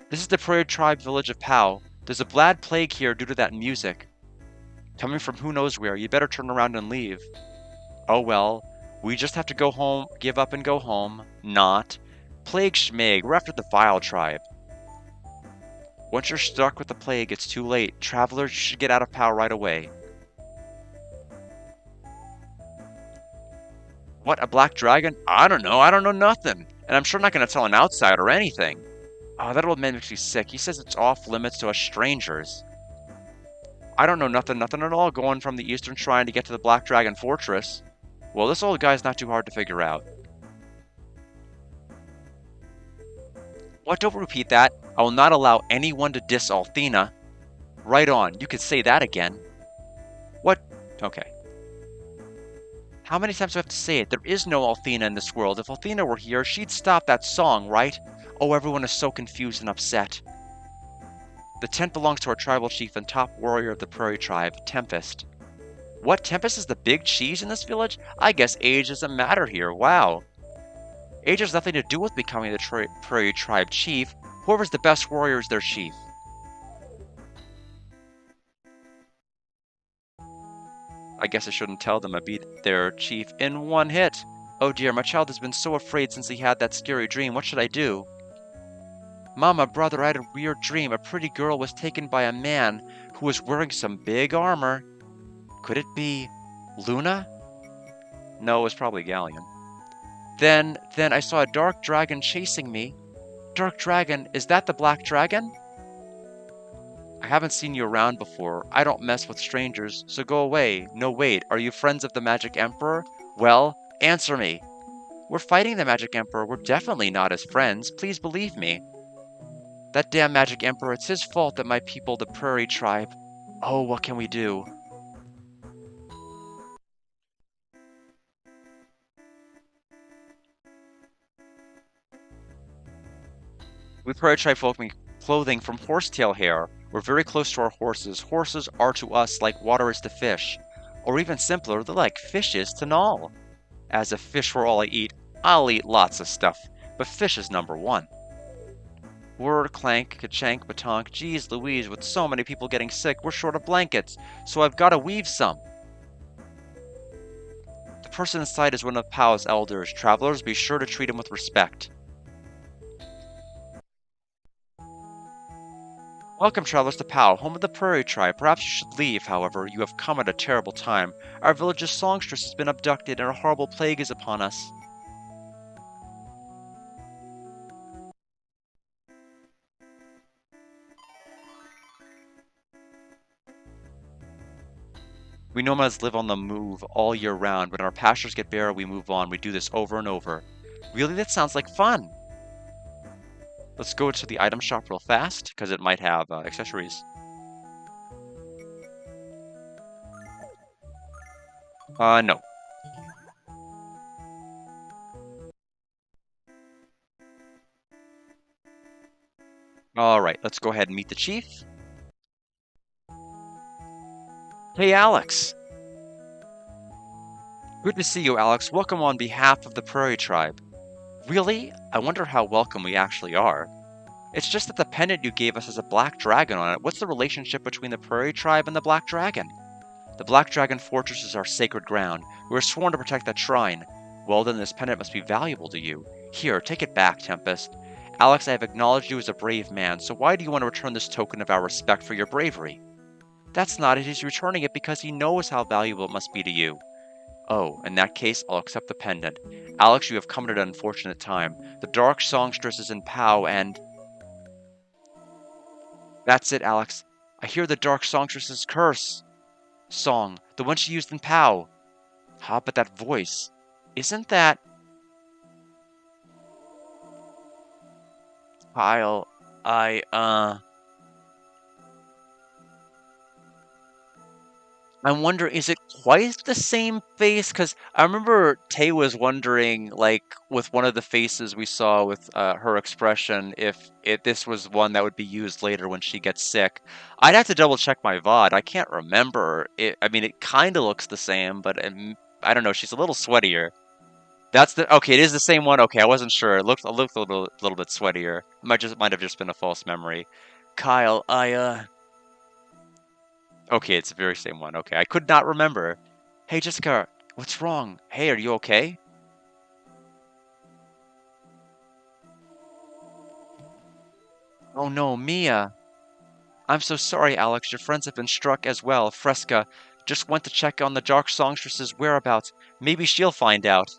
This is the Prairie Tribe village of POW. There's a bad plague here due to that music. Coming from who knows where. You better turn around and leave. Oh well. We just have to go home, give up and go home. Not. Plague Schmig, we're after the Vile Tribe. Once you're stuck with the plague, it's too late. Travelers should get out of POW right away. What, a black dragon? I don't know. I don't know nothing. And I'm sure not going to tell an outsider or anything. Oh, that old man makes me sick. He says it's off limits to us strangers. I don't know nothing at all going from the Eastern Shrine to get to the Black Dragon Fortress. Well, this old guy's not too hard to figure out. What? Don't repeat that. I will not allow anyone to diss Althena. Right on. You could say that again. What? Okay. How many times do I have to say it? There is no Althena in this world. If Althena were here, she'd stop that song, right? Oh, everyone is so confused and upset. The tent belongs to our tribal chief and top warrior of the Prairie Tribe, Tempest. What? Tempest is the big cheese in this village? I guess age doesn't matter here. Wow. Age has nothing to do with becoming the Prairie Tribe chief. Whoever's the best warrior is their chief. I guess I shouldn't tell them I beat their chief in one hit. Oh dear, my child has been so afraid since he had that scary dream. What should I do? Mama, brother, I had a weird dream. A pretty girl was taken by a man who was wearing some big armor. Could it be Luna? No, it was probably Ghaleon. Then I saw a dark dragon chasing me. Dark dragon, is that the black dragon? I haven't seen you around before. I don't mess with strangers, so go away. No, wait, are you friends of the Magic Emperor? Well, answer me. We're fighting the Magic Emperor. We're definitely not his friends. Please believe me. That damn Magic Emperor, it's his fault that my people, the Prairie Tribe. Oh, what can we do? We prairie tribe folk make clothing from horsetail hair. We're very close to our horses. Horses are to us like water is to fish. Or even simpler, they're like fishes to Null. As if fish were all I eat. I'll eat lots of stuff, but fish is number one. Whir, clank, ka-chank, batonk, geez Louise, with so many people getting sick, we're short of blankets, so I've gotta weave some. The person inside is one of Pow's elders. Travelers, be sure to treat him with respect. Welcome, travelers, to Pow, home of the Prairie Tribe. Perhaps you should leave, however. You have come at a terrible time. Our village's songstress has been abducted, and a horrible plague is upon us. We nomads live on the move all year round. When our pastures get bare, we move on. We do this over and over. Really, that sounds like fun. Let's go to the item shop real fast, because it might have accessories. No. Alright, let's go ahead and meet the chief. Hey, Alex! Good to see you, Alex. Welcome on behalf of the Prairie Tribe. Really? I wonder how welcome we actually are. It's just that the pendant you gave us has a black dragon on it. What's the relationship between the Prairie Tribe and the Black Dragon? The Black Dragon Fortress is our sacred ground. We were sworn to protect that shrine. Well, then this pendant must be valuable to you. Here, take it back, Tempest. Alex, I have acknowledged you as a brave man, so why do you want to return this token of our respect for your bravery? That's not it. He's returning it because he knows how valuable it must be to you. Oh, in that case, I'll accept the pendant. Alex, you have come at an unfortunate time. The Dark Songstress is in Pow, and... That's it, Alex. I hear the Dark Songstress's curse. Song, the one she used in Pow. Huh, but that voice. Isn't that... Kyle, I wonder, is it quite the same face? Because I remember Tay was wondering, like, with one of the faces we saw with her expression, if this was one that would be used later when she gets sick. I'd have to double check my VOD. I can't remember. I mean, it kind of looks the same, but I don't know. She's a little sweatier. That's the okay. It is the same one. Okay, I wasn't sure. It looked a little bit sweatier. Might have just been a false memory. Kyle, okay, it's the very same one. Okay, I could not remember. Hey, Jessica, what's wrong? Hey, are you okay? Oh no, Mia. I'm so sorry, Alex. Your friends have been struck as well. Fresca just went to check on the Dark Songstress's whereabouts. Maybe she'll find out.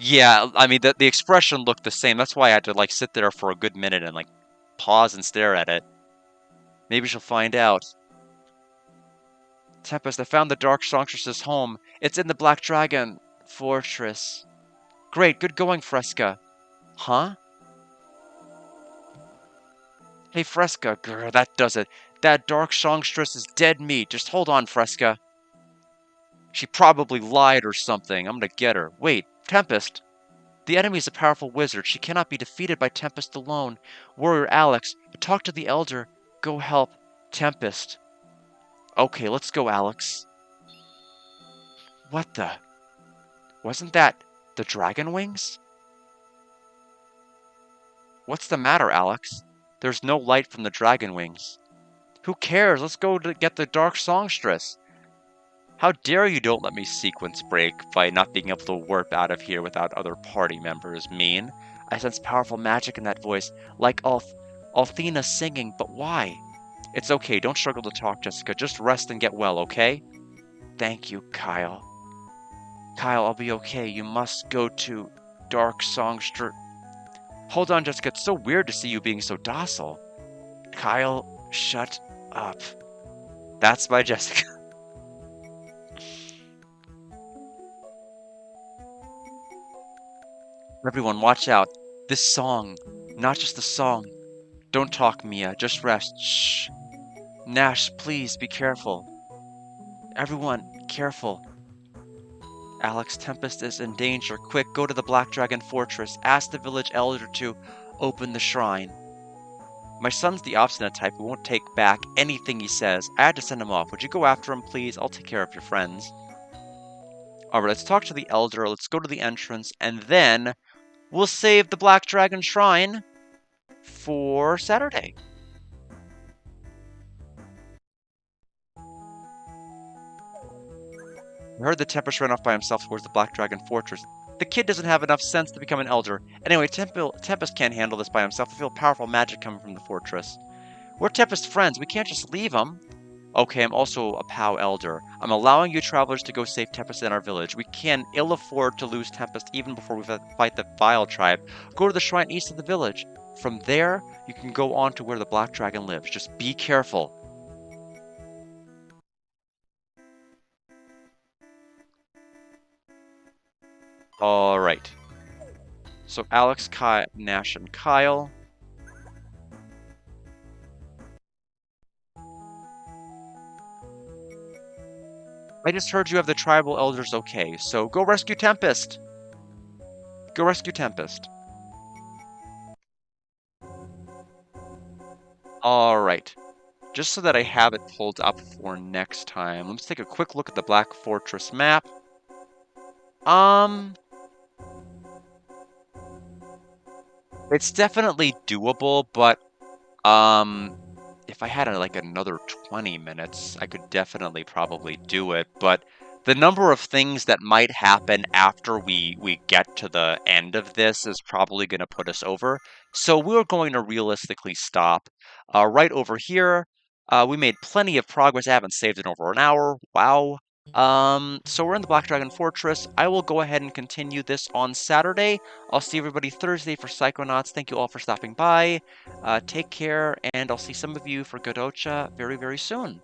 Yeah, I mean, the expression looked the same. That's why I had to, like, sit there for a good minute and, like, pause and stare at it. Maybe she'll find out. Tempest, I found the Dark Songstress's home. It's in the Black Dragon Fortress. Great, good going, Fresca. Huh? Hey, Fresca. Grr, that does it. That Dark Songstress is dead meat. Just hold on, Fresca. She probably lied or something. I'm gonna get her. Wait, Tempest. The enemy is a powerful wizard. She cannot be defeated by Tempest alone. Warrior Alex, talk to the Elder. Go help Tempest. Okay, let's go, Alex. What the? Wasn't that the dragon wings? What's the matter, Alex? There's no light from the dragon wings. Who cares? Let's go to get the Dark Songstress. How dare you don't let me sequence break by not being able to warp out of here without other party members, mean? I sense powerful magic in that voice, like Althena singing, but why? It's okay, don't struggle to talk, Jessica. Just rest and get well, okay? Thank you, Kyle. Kyle, I'll be okay. You must go to Dark Songstress. Hold on, Jessica. It's so weird to see you being so docile. Kyle, shut up. That's my Jessica. Everyone, watch out. This song. Not just the song. Don't talk, Mia. Just rest. Shh. Nash, please, be careful. Everyone, careful. Alex, Tempest is in danger. Quick, go to the Black Dragon Fortress. Ask the village elder to... Open the shrine. My son's the obstinate type who won't take back anything he says. I had to send him off. Would you go after him, please? I'll take care of your friends. Alright, let's talk to the Elder. Let's go to the entrance, and then we'll save the Black Dragon Shrine for Saturday. I heard the Tempest ran off by himself towards the Black Dragon Fortress. The kid doesn't have enough sense to become an Elder. Anyway, Tempest can't handle this by himself. I feel powerful magic coming from the fortress. We're Tempest's friends. We can't just leave him. Okay, I'm also a POW Elder. I'm allowing you travelers to go save Tempest in our village. We can ill afford to lose Tempest even before we fight the Vile tribe. Go to the shrine east of the village. From there, you can go on to where the Black Dragon lives. Just be careful. Alright. So Alex, Nash, and Kyle. I just heard you have the tribal elders okay, so go rescue Tempest! Go rescue Tempest. Alright. Just so that I have it pulled up for next time, let's take a quick look at the Black Fortress map. It's definitely doable, but if I had like another 20 minutes, I could definitely probably do it. But the number of things that might happen after we get to the end of this is probably going to put us over. So we're going to realistically stop right over here. We made plenty of progress. I haven't saved in over an hour. Wow. So we're in the Black Dragon Fortress. I will go ahead and continue this on Saturday. I'll see everybody Thursday for Psychonauts. Thank you all for stopping by. Take care, and I'll see some of you for Godocha very, very soon.